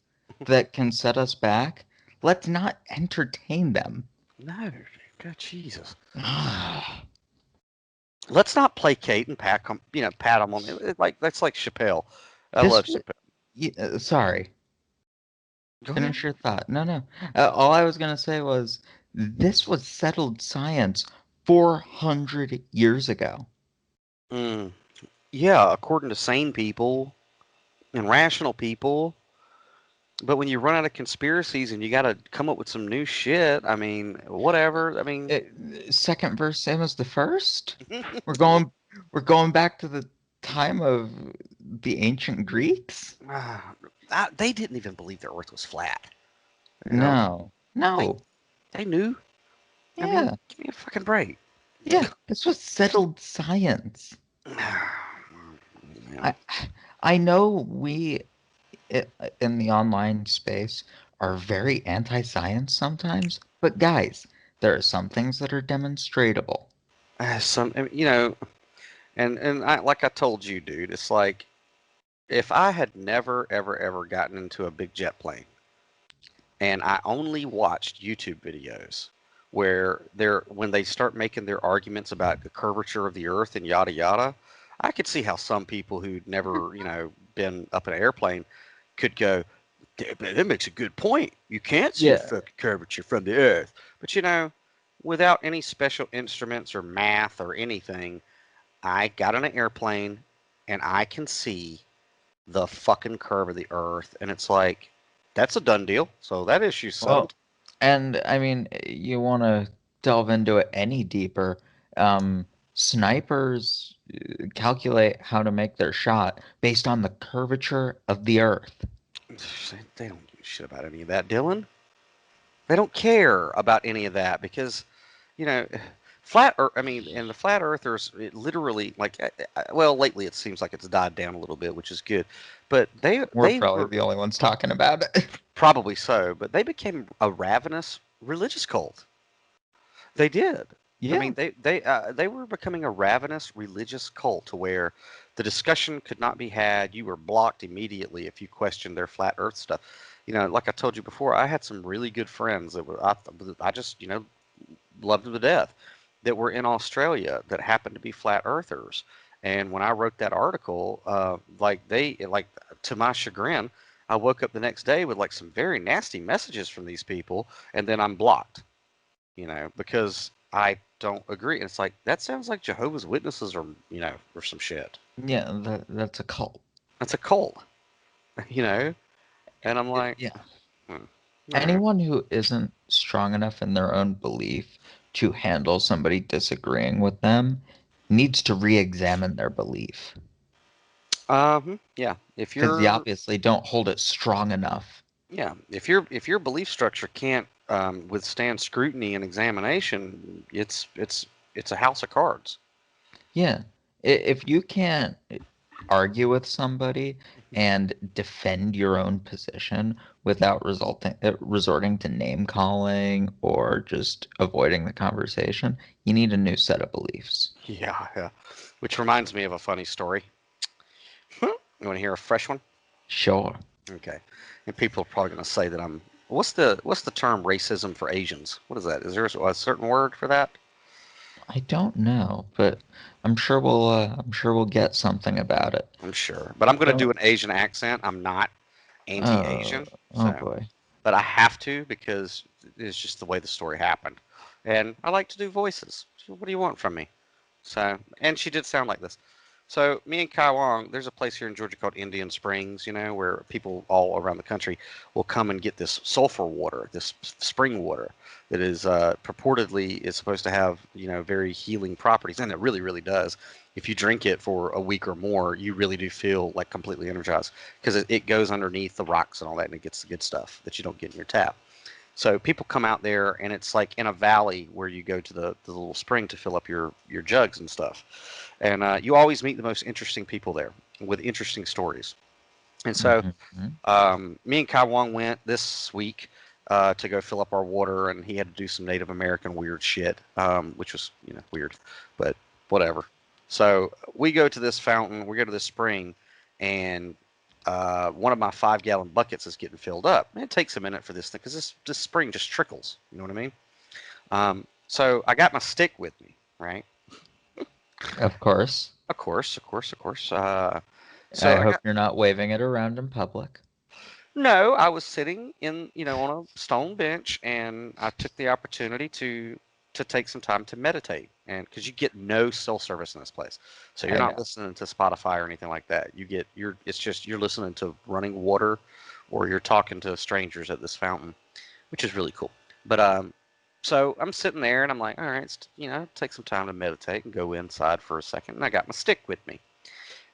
that can set us back. Let's not entertain them. No, God, Jesus. Ah, Let's not placate and pat them on like that's like Chappelle. I this love was, Chappelle. sorry, Go ahead. finish your thought. No, no. All I was going to say was this was settled science 400 years ago. Mm, yeah, according to sane people and rational people. But when you run out of conspiracies and you got to come up with some new shit, I mean, whatever. I mean, Second verse, same as the first. We're going, we're going back to the time of the ancient Greeks. they didn't even believe the Earth was flat. You know, No, they no, they knew. I mean, yeah, give me a fucking break. yeah. This was settled science. Yeah. I, I know in the online space are very anti-science sometimes, but guys, there are some things that are demonstratable. And like I told you, dude, it's like if I had never ever ever gotten into a big jet plane and I only watched YouTube videos where when they start making their arguments about the curvature of the earth and yada yada, I could see how some people who'd never, been up in an airplane could go, that makes a good point. You can't see the Yeah. fucking curvature from the earth. But without any special instruments or math or anything, I got on an airplane and I can see the fucking curve of the earth. And it's like, that's a done deal. So that issue's Well, settled. and I mean, you want to delve into it any deeper. Snipers calculate how to make their shot based on the curvature of the Earth. They don't give a shit about any of that, Dylan. They don't care about any of that because, you know, flat Earth. I mean, and the flat earthers, it literally, like, well, lately it seems like it's died down a little bit, which is good. But they We're they probably were the only ones talking about it. probably so, but they became a ravenous religious cult. They did. I Yeah, mean, they were becoming a ravenous religious cult to where the discussion could not be had. You were blocked immediately if you questioned their flat Earth stuff. Like I told you before, I had some really good friends that I just loved them to death that were in Australia that happened to be flat earthers. And when I wrote that article, like to my chagrin, I woke up the next day with like some very nasty messages from these people, and then I'm blocked, because I don't agree. And it's like that sounds like Jehovah's Witnesses or some shit. yeah, that's a cult. That's a cult, you know. And I'm like, Yeah. hmm, all right. Anyone who isn't strong enough in their own belief to handle somebody disagreeing with them needs to re-examine their belief. Yeah. because you obviously don't hold it strong enough. If your belief structure can't withstand scrutiny and examination, it's a house of cards. Yeah. If you can't argue with somebody and defend your own position without resorting to name calling or just avoiding the conversation, you need a new set of beliefs. Yeah, yeah. Which reminds me of a funny story. You want to hear a fresh one? Sure. Okay. And people are probably going to say that I'm. What's the term racism for Asians? What is that? Is there a certain word for that? I don't know, but I'm sure we'll get something about it. I'm sure, but I'm going to do Don't an Asian accent. I'm not oh anti-Asian, oh so boy. but I have to because it's just the way the story happened, and I like to do voices. So what do you want from me? So, and she did sound like this. So me and Kai Wong, there's a place here in Georgia called Indian Springs, where people all around the country will come and get this sulfur water, this spring water that is purportedly is supposed to have, very healing properties, and it really, really does. If you drink it for a week or more, you really do feel like completely energized because it goes underneath the rocks and all that, and it gets the good stuff that you don't get in your tap. So people come out there, and it's like in a valley where you go to the little spring to fill up your jugs and stuff. And you always meet the most interesting people there with interesting stories. And so Hmm. me and Kai Wong went this week to go fill up our water, and he had to do some Native American weird shit, which was weird, but whatever. So we go to this fountain, we go to this spring, and one of my 5 gallon buckets is getting filled up. And it takes a minute for this thing because this spring just trickles. You know what I mean? So I got my stick with me, right? Of course. Of course, of course, of course. I So I hope got you're not waving it around in public. no. I was sitting on a stone bench, and I took the opportunity to take some time to meditate, and because you get no cell service in this place, so you're I not know. listening to Spotify or anything like that. It's just you're listening to running water, or you're talking to strangers at this fountain, which is really cool. But so I'm sitting there, and I'm like, all right, take some time to meditate and go inside for a second, and I got my stick with me.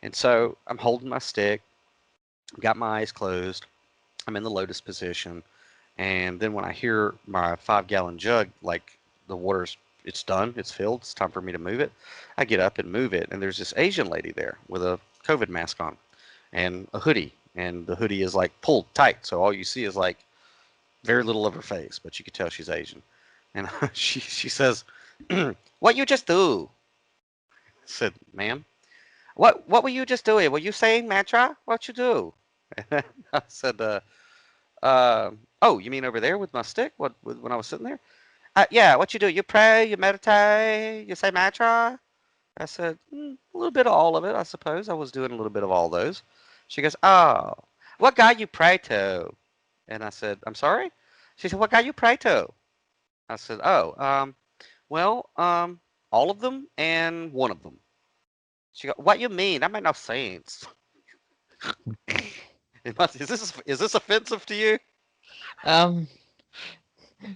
And so I'm holding my stick, got my eyes closed. I'm in the lotus position. And then when I hear my 5 gallon jug, like the water's, it's done, it's filled, it's time for me to move it, I get up and move it. And there's this Asian lady there with a COVID mask on and a hoodie. And the hoodie is like pulled tight. So all you see is like very little of her face, but you can tell she's Asian. And she says, "What you just do?" I said, "Ma'am, what were you just doing? Were you saying mantra? What you do?" I said, oh, you mean over there with my stick? When I was sitting there? Yeah, what you do? You pray, you meditate, you say mantra? I said, a little bit of all of it, I suppose. I was doing a little bit of all those. She goes, oh, what God you pray to? And I said, I'm sorry? She said, what God you pray to? I said, oh, well, all of them and one of them. She goes, what you mean? That made no sense. Is this offensive to you? Um,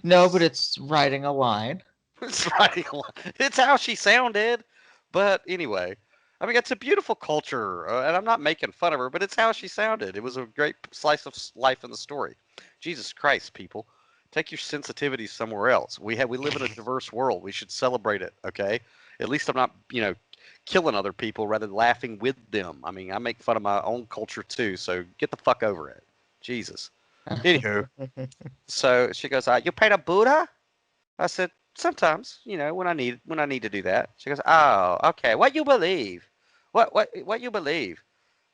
no, but it's writing a line. It's writing a lot. It's how she sounded. But anyway, I mean, it's a beautiful culture, and I'm not making fun of her, but it's how she sounded. It was a great slice of life in the story. Jesus Christ, people, take your sensitivities somewhere else. We live in a diverse world. We should celebrate it. Okay, at least I'm not killing other people rather than laughing with them. I mean, I make fun of my own culture too. So get the fuck over it. Jesus. Anywho, so she goes, "You paid a Buddha?" I said, sometimes, when I need to do that. She goes, oh, okay. What you believe? What you believe?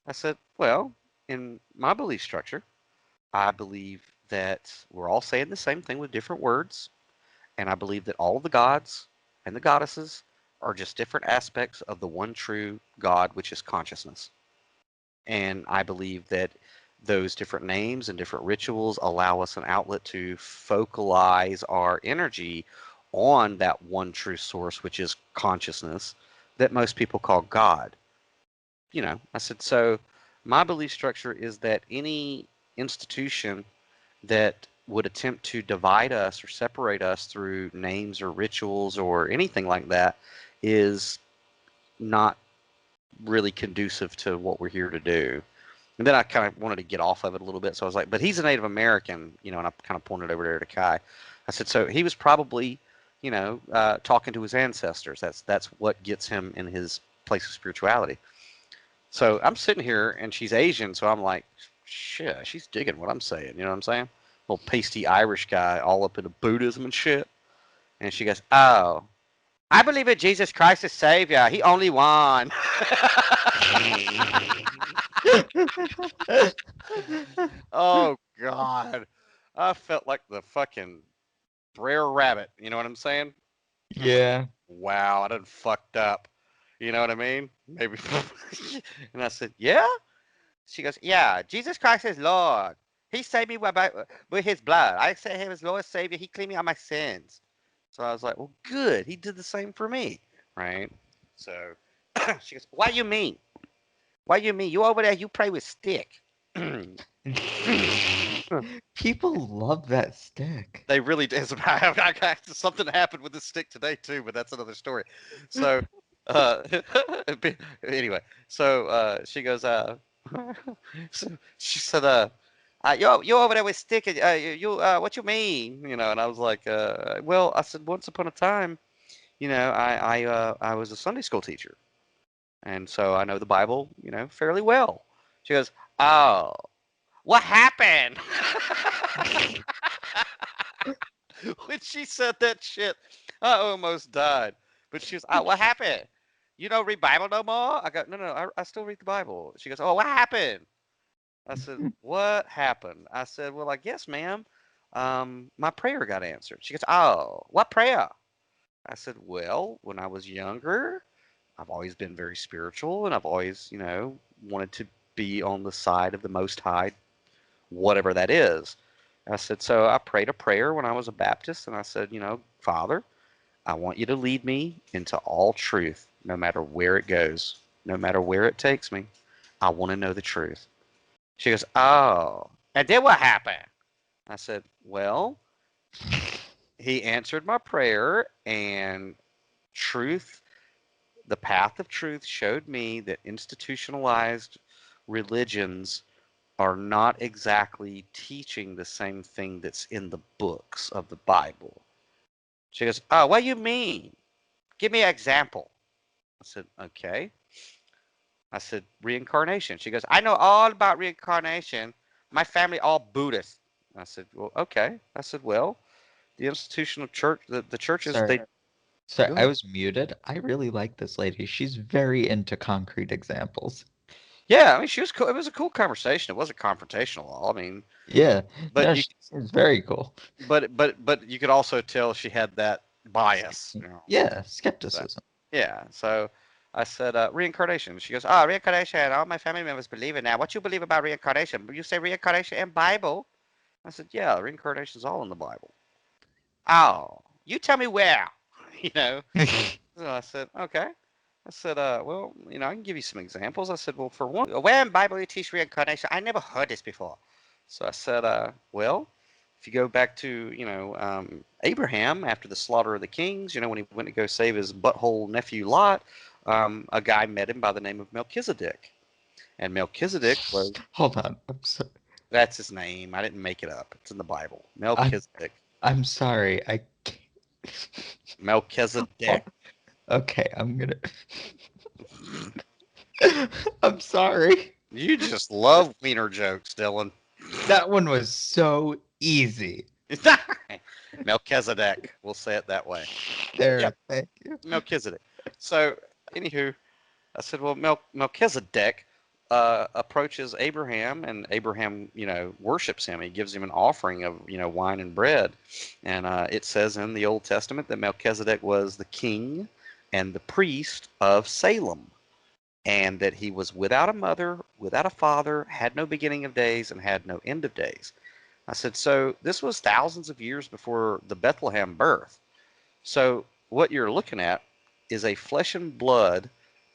I said, well, in my belief structure, I believe that we're all saying the same thing with different words, and I believe that all of the gods and the goddesses are just different aspects of the one true God, which is consciousness. And I believe that those different names and different rituals allow us an outlet to focalize our energy on that one true source, which is consciousness, that most people call God. I said, so my belief structure is that any institution that would attempt to divide us or separate us through names or rituals or anything like that is not really conducive to what we're here to do. And then I kind of wanted to get off of it a little bit, so I was like, but he's a Native American, and I kind of pointed over there to Kai. I said, so he was probably, talking to his ancestors. That's what gets him in his place of spirituality. So I'm sitting here, and she's Asian, so I'm like, shit, she's digging what I'm saying. You know what I'm saying? Little pasty Irish guy, all up into Buddhism and shit. And she goes, oh, I believe in Jesus Christ as Savior. He only won. Oh God, I felt like the fucking Brer Rabbit. You know what I'm saying? I'm like, Yeah. wow, I done fucked up. You know what I mean? Maybe. And I said, yeah. She goes, yeah. Jesus Christ is Lord. He saved me with His blood. I say Him as Lord Savior. He cleaned me of my sins. So I was like, well, good. He did the same for me, right? So she goes, what you mean? What you mean? You over there? You pray with stick. People love that stick. They really did. Something happened with the stick today too, but that's another story. So, uh, anyway, so she goes, so she said, you over there with stick? What you mean? And I was like, well, I said, once upon a time, I was a Sunday school teacher, and so I know the Bible, fairly well. She goes, oh, what happened? When she said that shit, I almost died. But she was, oh, what happened? You don't read Bible no more? I go, no, no, I still read the Bible. She goes, oh, what happened? I said, what happened? I said, well, I guess, ma'am, my prayer got answered. She goes, oh, what prayer? I said, well, when I was younger, I've always been very spiritual, and I've always, wanted to be on the side of the Most High, whatever that is. I said, so I prayed a prayer when I was a Baptist, and I said, Father, I want you to lead me into all truth, no matter where it goes, no matter where it takes me. I want to know the truth. She goes, oh, and then what happened? I said, well, he answered my prayer, and truth, the path of truth, showed me that institutionalized religions are not exactly teaching the same thing that's in the books of the Bible. She goes, oh, what do you mean? Give me an example. I said, okay. I said, reincarnation. She goes, I know all about reincarnation. My family all Buddhist. I said, well, okay. I said, well, the institutional church, the churches, Sorry. they Sorry, go I ahead. was muted. I really like this lady. She's very into concrete examples. Yeah, I mean, she was cool. It was a cool conversation. It wasn't confrontational at all. I mean, Yeah. but No, you, she seems very cool. but you could also tell she had that bias. Yeah, So, skepticism. yeah. So I said, reincarnation. She goes, oh, reincarnation. All my family members believe it now. What you believe about reincarnation? You say reincarnation in Bible? I said, yeah, reincarnation is all in the Bible. Oh, you tell me where. You know. So I said, okay. I said, well, I can give you some examples. I said, well, for one, where in Bible you teach reincarnation? I never heard this before. So I said, well, if you go back to, Abraham after the slaughter of the kings, when he went to go save his butthole nephew Lot, a guy met him by the name of Melchizedek. And Melchizedek was, Hold on. I'm so, that's his name. I didn't make it up. It's in the Bible. I'm Melchizedek. I'm sorry. I can't. Melchizedek. Okay, I'm gonna. I'm sorry. You just love wiener jokes, Dylan. That one was so easy. Melchizedek. We'll say it that way. Yeah, There, thank you. Melchizedek. So, anywho, I said, well, Melchizedek approaches Abraham, and Abraham, worships him. He gives him an offering of, wine and bread. And it says in the Old Testament that Melchizedek was the king and the priest of Salem, and that he was without a mother, without a father, had no beginning of days, and had no end of days. I said, so this was thousands of years before the Bethlehem birth. So what you're looking at is a flesh and blood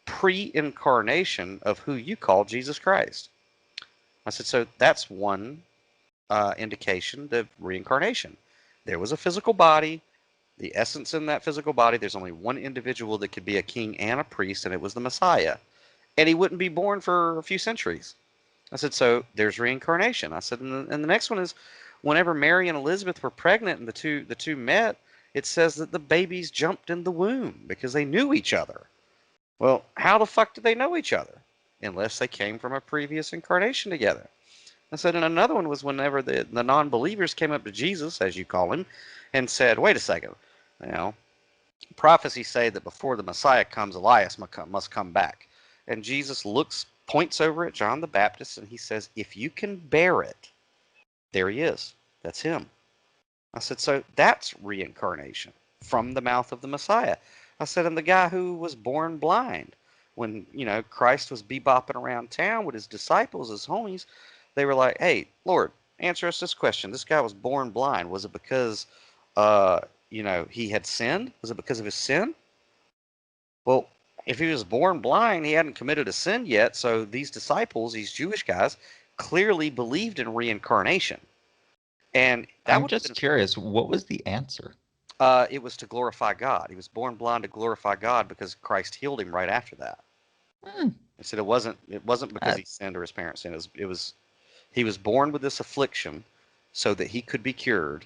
pre-incarnation of who you call Jesus Christ. I said, so that's one indication of reincarnation. There was a physical body. The essence in that physical body, there's only one individual that could be a king and a priest, and it was the Messiah. and he wouldn't be born for a few centuries. I said, so there's reincarnation. I said, and the next one is whenever Mary and Elizabeth were pregnant and the two met, it says that the babies jumped in the womb because they knew each other. Well, how the fuck did they know each other? Unless they came from a previous incarnation together. I said, and another one was whenever the non believers came up to Jesus, as you call him, and said, wait a second, you know, prophecies say that before the Messiah comes, Elias must come back. And Jesus points over at John the Baptist, and he says, if you can bear it, there he is. That's him. I said, so that's reincarnation from the mouth of the Messiah. I said, and the guy who was born blind, when, Christ was bebopping around town with his disciples, his homies, they were like, hey, Lord, answer us this question. This guy was born blind. Was it because, he had sinned? Was it because of his sin? Well, if he was born blind, he hadn't committed a sin yet. So these disciples, these Jewish guys, clearly believed in reincarnation. And that I'm would have just been curious, what was the answer? it was to glorify God. He was born blind to glorify God because Christ healed him right after that. Hmm, He said it wasn't because uh, he sinned or his parents sinned. It was he was born with this affliction so that he could be cured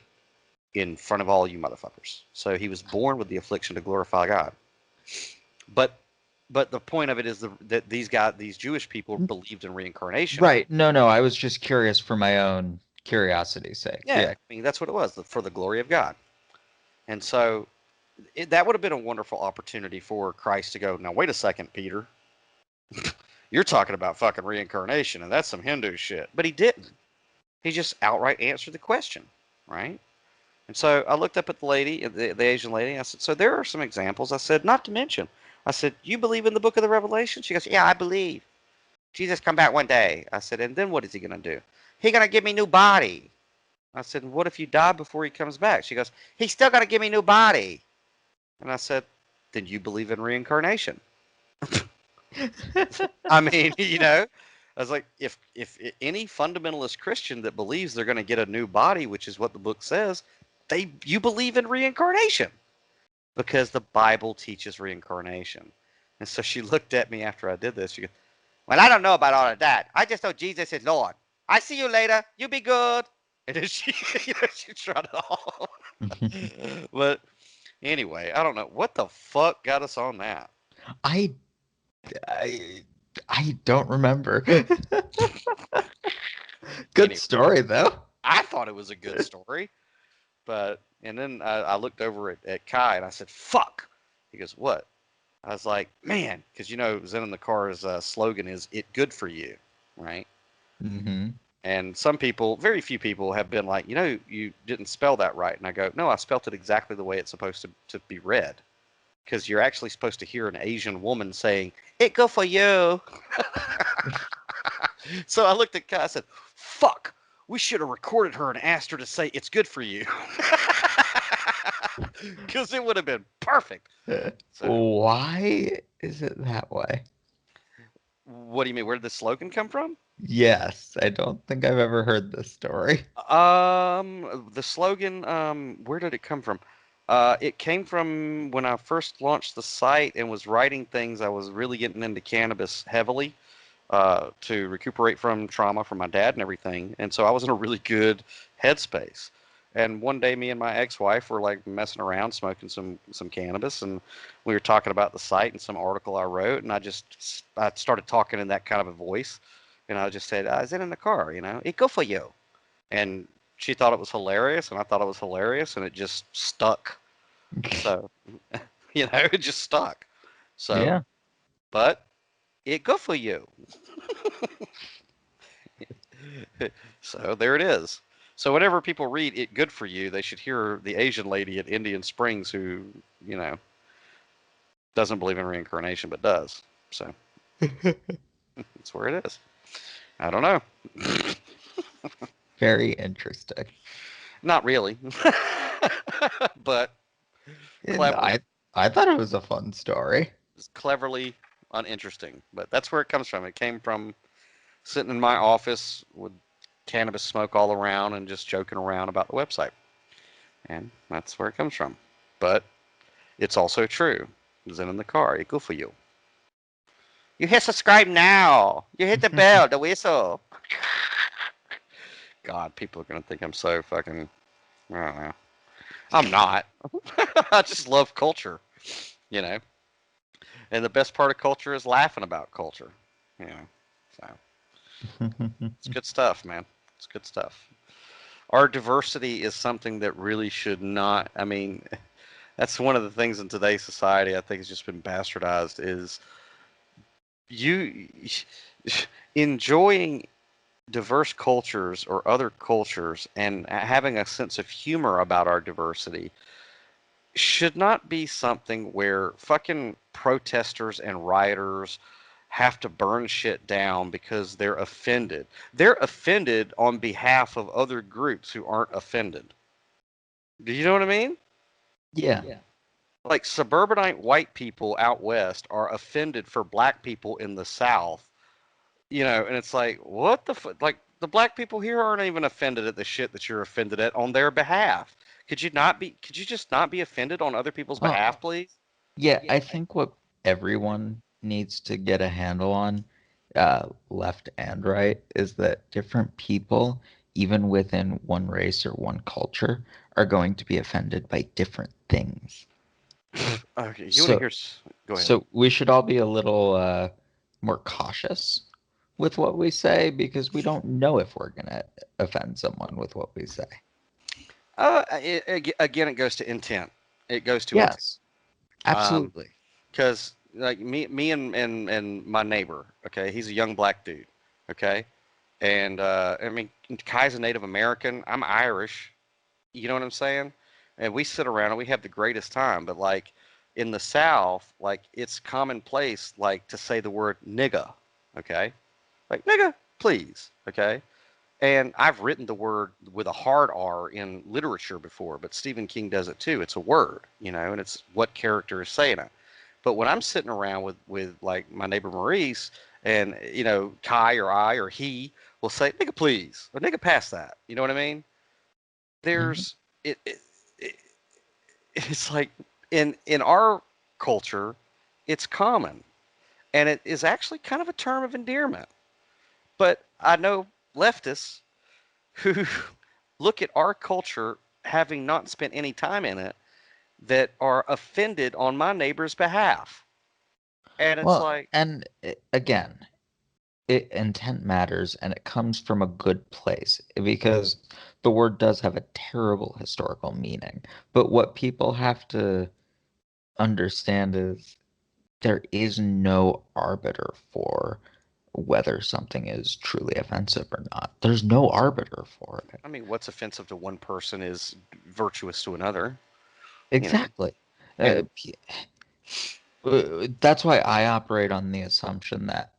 in front of all you motherfuckers. So he was born with the affliction to glorify God. But the point of it is that these Jewish people believed in reincarnation. right. No, I was just curious for my own curiosity's sake. Yeah, Yeah. I mean that's what it was for the glory of God. And so that would have been a wonderful opportunity for Christ to go. Now wait a second, Peter. You're talking about fucking reincarnation, and that's some Hindu shit. But he didn't. He just outright answered the question, right? And so I looked up at the lady, the Asian lady, and I said, so there are some examples. I said, not to mention. I said, you believe in the book of the Revelation? She goes, yeah, I believe. Jesus come back one day. I said, and then what is he going to do? He going to give me new body. I said, and what if you die before he comes back? She goes, he's still going to give me new body. And I said, then you believe in reincarnation. I mean, I was like, if any fundamentalist Christian that believes they're going to get a new body, which is what the book says, you believe in reincarnation because the Bible teaches reincarnation. And so she looked at me after I did this. She goes, well, I don't know about all of that. I just know Jesus is Lord. I see you later. You be good. And then she trotted off. But anyway, I don't know what the fuck got us on that. I I I don't remember. Good Anyway, story though. I thought it was a good story. And then I looked over at Kai and I said, fuck. He goes, what? I was like, man, because Zen in the Car's slogan is "It good for you," right? Mm-hmm. And some people, very few people, have been like, you didn't spell that right. And I go, no, I spelt it exactly the way it's supposed to be read. Because you're actually supposed to hear an Asian woman saying, "It good for you." So I looked at Kai. I said, fuck. We should have recorded her and asked her to say "It's good for you," because it would have been perfect. So, Why is it that way? what do you mean? Where did the slogan come from? Yes, I don't think I've ever heard this story. The slogan, where did it come from? It came from when I first launched the site and was writing things. I was really getting into cannabis heavily, to recuperate from trauma from my dad and everything. And so I was in a really good headspace. And one day, me and my ex-wife were like messing around, smoking some cannabis, and we were talking about the site and some article I wrote, and I started talking in that kind of a voice, and I just said, "Is it in the car? It go for you." And she thought it was hilarious, and I thought it was hilarious, and it just stuck. So, it just stuck. So, Yeah. but it go for you. So there it is. So whenever people read "It good for you," they should hear the Asian lady at Indian Springs who, you know, doesn't believe in reincarnation but does. So that's where it is. I don't know. Very interesting. Not really, but And cleverly, I thought it was a fun story. cleverly uninteresting. But that's where it comes from. It came from sitting in my office with cannabis smoke all around and just joking around about the website. And that's where it comes from. But it's also true. Zen in the car, equal for you. You hit subscribe now. You hit the bell, the whistle. God, people are gonna think I'm so fucking. I don't know. I'm not. I just love culture, you know. And the best part of culture is laughing about culture, you know. So it's good stuff, man. It's good stuff. Our diversity is something that really should not. I mean, that's one of the things in today's society I think has just been bastardized. Is you enjoying diverse cultures or other cultures and having a sense of humor about our diversity should not be something where fucking protesters and rioters have to burn shit down because they're offended. They're offended on behalf of other groups who aren't offended. Do you know what I mean? Yeah. Like suburbanite white people out west are offended for black people in the south, and it's like, what the like the black people here aren't even offended at the shit that you're offended at on their behalf. Could you just not be offended on other people's Well, behalf, please? yeah, I think what everyone needs to get a handle on, left and right, is that different people, even within one race or one culture, are going to be offended by different things. Okay, you want to So, hear? Go ahead. so we should all be a little more cautious with what we say because we don't know if we're gonna offend someone with what we say. Again, it goes to intent. It goes to intent. Yes, Um, absolutely. because like me and my neighbor, okay, he's a young black dude, okay, and I mean, Kai's a Native American. I'm Irish. You know what I'm saying? And we sit around and we have the greatest time. But like in the South, like it's commonplace, like to say the word nigga, okay, like nigga, please, okay. And I've written the word with a hard R in literature before, but Stephen King does it too. It's a word, and it's what character is saying it. But when I'm sitting around with like my neighbor Maurice, and Kai or I or he will say nigga please or nigga pass that. You know what I mean? Hmm. There's it it's like in our culture, it's common, and it is actually kind of a term of endearment. But I know leftists who look at our culture having not spent any time in it that are offended on my neighbor's behalf. And it's Well, like, and again, intent matters and it comes from a good place because the word does have a terrible historical meaning. But what people have to understand is there is no arbiter for whether something is truly offensive or not. There's no arbiter for it. I mean, what's offensive to one person is virtuous to another, you know. Exactly. Uh, And p- that's why I operate on the assumption that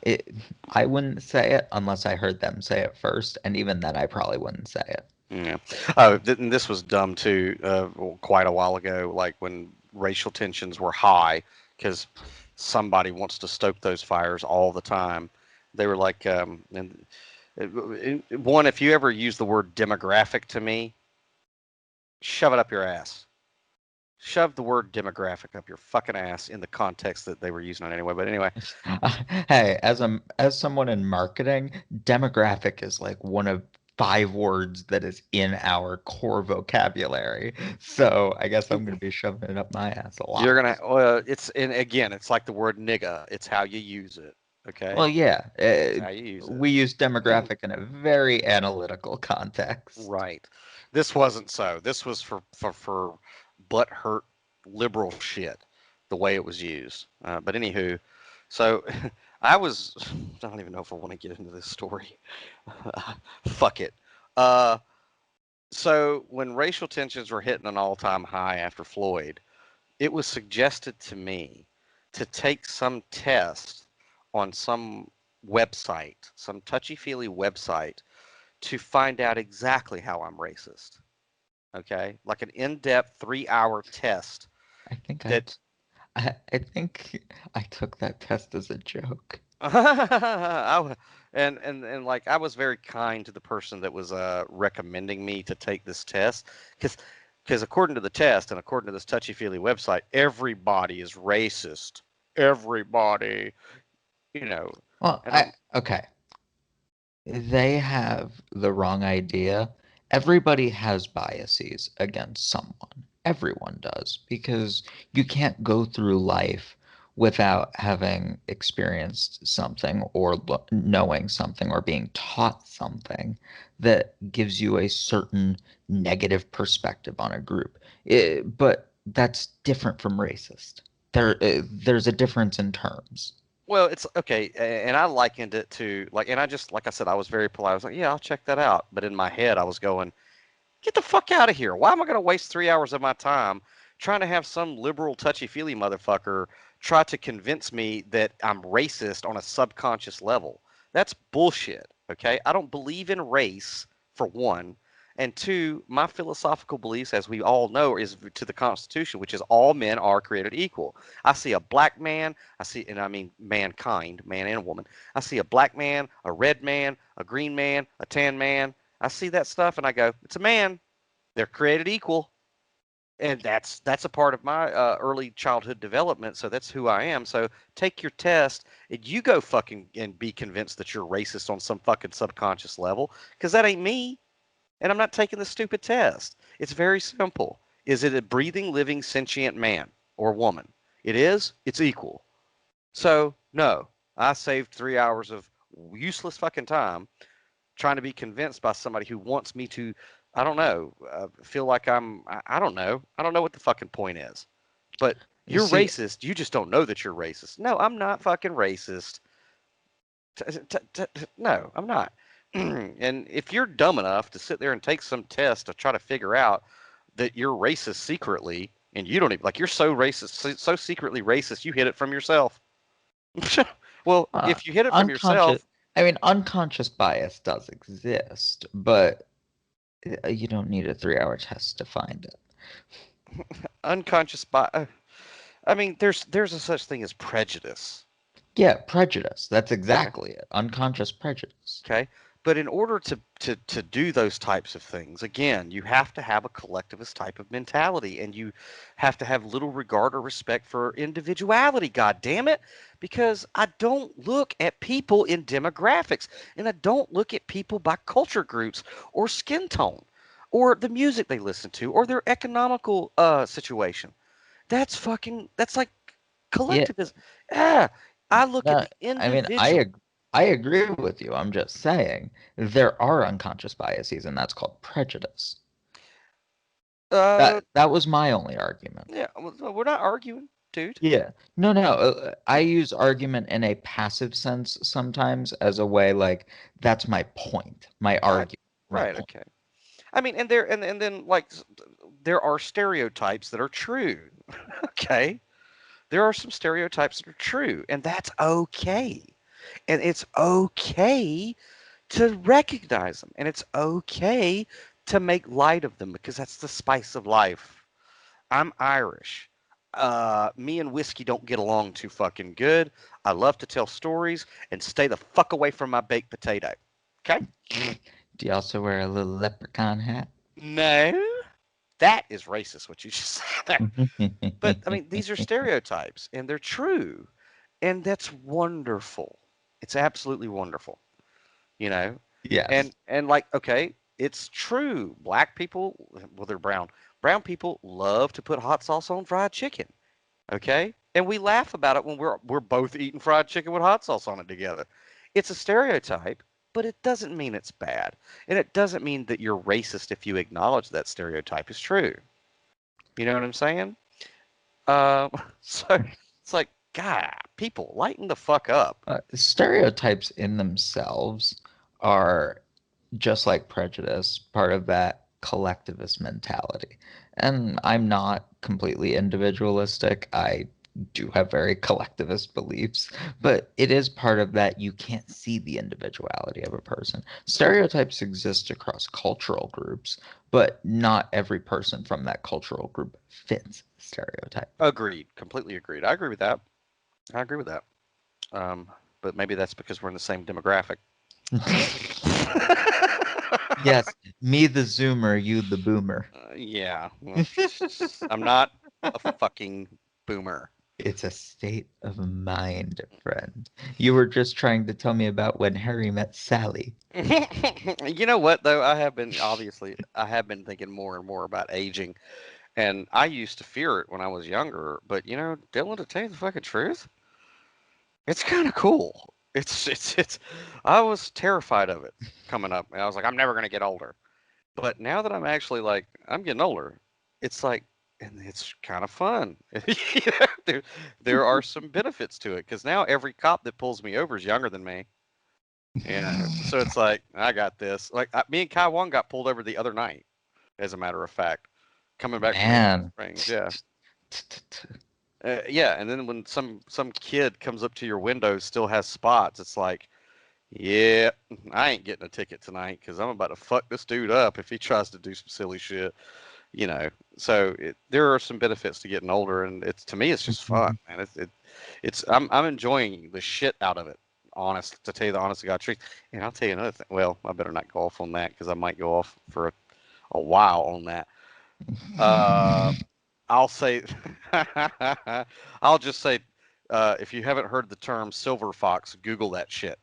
it, I wouldn't say it unless I heard them say it first, and even then I probably wouldn't say it. yeah, and this was dumb too. Quite a while ago, like when racial tensions were high, because somebody wants to stoke those fires all the time. They were like, and one, if you ever use the word demographic to me, shove it up your ass. Shove the word demographic up your fucking ass in the context that they were using it anyway. But anyway, Hey, as someone in marketing, demographic is like one of 5 words that is in our core vocabulary. So I guess I'm gonna be shoving it up my ass a you're lot. gonna. It's and again, it's like the word nigga. It's how you use it. Okay, Well, yeah, it's how you use we use it. demographic in a very analytical context. Right. This wasn't so. This was for butt hurt liberal shit. The way it was used. But anywho, so I was. I don't even know if I want to get into this story. Fuck it. Uh, so when racial tensions were hitting an all-time high after Floyd, it was suggested to me to take some test on some website, some touchy-feely website, to find out exactly how I'm racist. Okay, like an in-depth 3-hour test I think that I think I took that test as a joke. and like I was very kind to the person that was recommending me to take this test because according to the test and according to this touchy-feely website, everybody is racist. everybody, you know, Well, and I'm okay. They have the wrong idea. Everybody has biases against someone. Everyone does, because you can't go through life without having experienced something or knowing something or being taught something that gives you a certain negative perspective on a group. But that's different from racist. There's a difference in terms. well, it's okay, and I likened it to like, and I just like I said, I was very polite. I was like, yeah, I'll check that out. But in my head, I was going, get the fuck out of here. Why am I going to waste 3 hours of my time trying to have some liberal, touchy feely motherfucker try to convince me that I'm racist on a subconscious level? That's bullshit. Okay. I don't believe in race, for one. And two, my philosophical beliefs, as we all know, is to the Constitution, which is all men are created equal. I see a black man, and I mean mankind, man and woman. I see a black man, a red man, a green man, a tan man. I see that stuff and I go, it's a man. They're created equal, and that's a part of my early childhood development. So that's who I am. So take your test, and you go fucking and be convinced that you're racist on some fucking subconscious level, because that ain't me, and I'm not taking the stupid test. It's very simple. Is it a breathing, living, sentient man or woman? It is. It's equal. So no, I saved 3 hours of useless fucking time trying to be convinced by somebody who wants me to, I don't know, feel like I don't know. I don't know what the fucking point is. But You you're see, racist. You just don't know that you're racist. No, I'm not fucking racist. No, I'm not. And if you're dumb enough to sit there and take some test to try to figure out that you're racist secretly, and you don't even, like, you're so racist, so secretly racist, you hid it from yourself. Well, uh, if you hid it from unconscious, yourself, unconscious bias does exist, but you don't need a 3-hour test to find it. unconscious bias. I mean, there's a such thing as prejudice. Yeah, prejudice. That's Okay. exactly it. Unconscious prejudice. Okay. But in order to do those types of things, again, you have to have a collectivist type of mentality, and you have to have little regard or respect for individuality, god damn it. Because I don't look at people in demographics, and I don't look at people by culture groups or skin tone or the music they listen to or their economical situation. That's like Yeah, collectivism. Yeah, I look at no, the I mean, individual. I agree with you. I'm just saying there are unconscious biases, and that's called prejudice. Uh, That was my only argument. yeah, we're not arguing, dude. Yeah. No, no. I use argument in a passive sense sometimes as a way like that's my point, my Right, argument, my right, point. okay. I mean, and then like there are stereotypes that are true. Okay, there are some stereotypes that are true, and that's okay. And it's okay to recognize them, and it's okay to make light of them because that's the spice of life. I'm Irish. Me and whiskey don't get along too fucking good. I love to tell stories and stay the fuck away from my baked potato. Okay? Do you also wear a little leprechaun hat? No, that is racist. What you just said there. But I mean, these are stereotypes, and they're true, and that's wonderful. It's absolutely wonderful. You know, Yes. and like, okay, it's true. Black people, well, they're brown. Brown people love to put hot sauce on fried chicken. Okay? And we laugh about it when we're both eating fried chicken with hot sauce on it together. It's a stereotype, but it doesn't mean it's bad. And it doesn't mean that you're racist if you acknowledge that stereotype is true. You know what I'm saying? So it's like, God, people, lighten the fuck up. Stereotypes in themselves are just like prejudice, part of that collectivist mentality. And I'm not completely individualistic. I do have very collectivist beliefs, but it is part of that you can't see the individuality of a person. Stereotypes exist across cultural groups, but not every person from that cultural group fits the stereotype. Agreed. Completely agreed. I agree with that. I agree with that. Um, but maybe that's because we're in the same demographic. Yes, me the zoomer, you the boomer. Yeah. I'm not a fucking boomer. It's a state of mind, friend. You were just trying to tell me about when Harry met Sally. You know what though? I have been thinking more and more about aging, and I used to fear it when I was younger. But Dylan, to tell you the fucking truth, it's kind of cool. It's. I was terrified of it coming up, and I was like, I'm never gonna get older. But now that I'm actually like, I'm getting older, it's like, and it's kind of fun. There are some benefits to it because now every cop that pulls me over is younger than me. So it's like, I got this. Like, me and Kai Wong got pulled over the other night, as a matter of fact, coming back from Indian Man. Springs. Yeah. Yeah. And then when some kid comes up to your window, still has spots, it's like, yeah, I ain't getting a ticket tonight because I'm about to fuck this dude up if he tries to do some silly shit. you know. So there are some benefits to getting older, and it's to me it's just fun, man. I'm enjoying the shit out of it. Honest to tell you the honest to God truth, and I'll tell you another thing. Well, I better not go off on that because I might go off for a while on that. Uh, I'll say, I'll just say, if you haven't heard the term silver fox, Google that shit.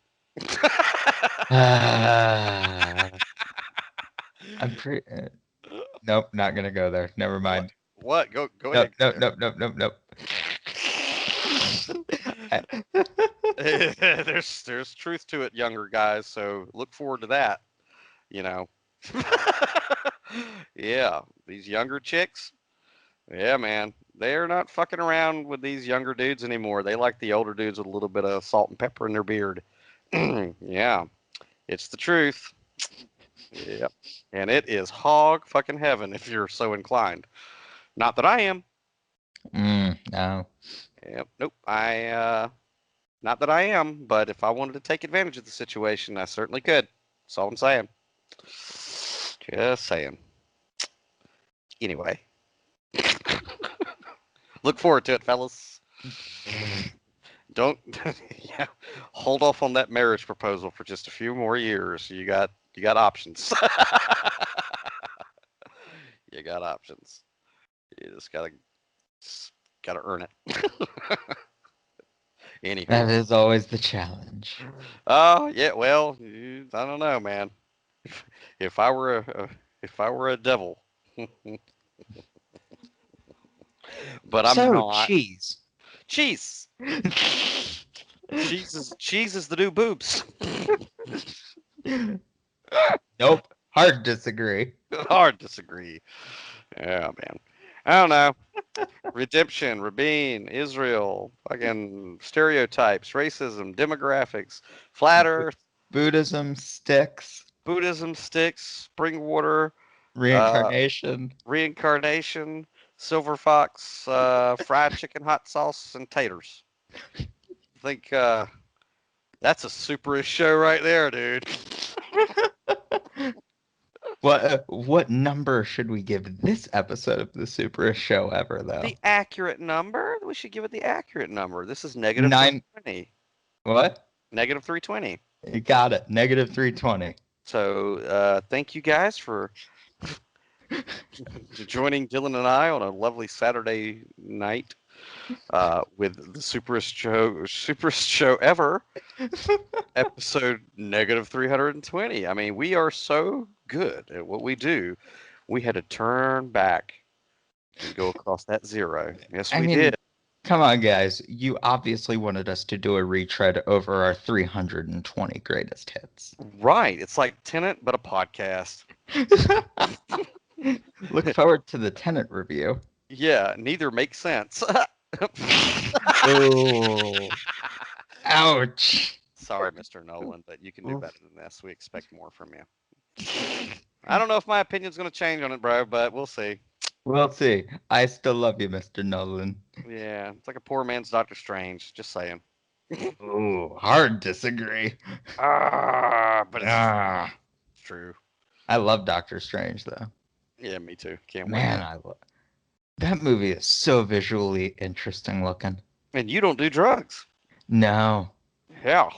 Ah, I'm pretty. Nope, not gonna go there. Never What? mind. What? Go Nope, ahead. nope, nope, nope, nope, nope. There's truth to it, younger guys. So look forward to that. You know. Yeah, these younger chicks. Yeah, man, they're not fucking around with these younger dudes anymore. They like the older dudes with a little bit of salt and pepper in their beard. Yeah, it's the truth. Yep, and it is hog fucking heaven if you're so inclined. Not that I am. No. Yep, nope. Not that I am, but if I wanted to take advantage of the situation, I certainly could. That's all I'm saying. Just saying. Anyway, look forward to it, fellas. Don't yeah, hold off on that marriage proposal for just a few more years. You got options. You got options. You just gotta earn it. Anywho. That is always the challenge. Oh yeah, well, I don't know, man. If, if I were a devil, but I'm So, not. cheese. Cheese. Cheese is the new boobs. Nope. Hard disagree. Hard disagree. Yeah, man. I don't know. Redemption, Rabin, Israel, fucking stereotypes, racism, demographics, flat Bu- Earth, Buddhism sticks. Buddhism sticks, spring water, uh, Reincarnation. reincarnation, silver fox, fried chicken, hot sauce, and taters. I think that's a superist show right there, dude. What number should we give this episode of the Superist Show ever, though? The accurate number? We should give it the accurate number. This is negative Nine. 320. What? Negative 320. You got it. Negative 320. So thank you guys for joining Dylan and I on a lovely Saturday night with the superest show ever, episode negative 320. I mean, we are so good at what we do. We had to turn back and go across that zero. Yes, I we mean, did. come on, guys. You obviously wanted us to do a retread over our 320 greatest hits. Right. It's like Tenant, but a podcast. Look forward to the Tenant review. Yeah, neither makes sense. Oh, ouch. Sorry, Mr. Nolan, but you can do better than this. We expect more from you. I don't know if my opinion's going to change on it, bro, but we'll see. We'll see. I still love you, Mr. Nolan. Yeah, it's like a poor man's Doctor Strange. Just saying. Oh, hard disagree. But it's Ah, true. I love Doctor Strange, though. Yeah, me too. Can't wait. Man, I love that movie is so visually interesting looking. And you don't do drugs. No. Yeah.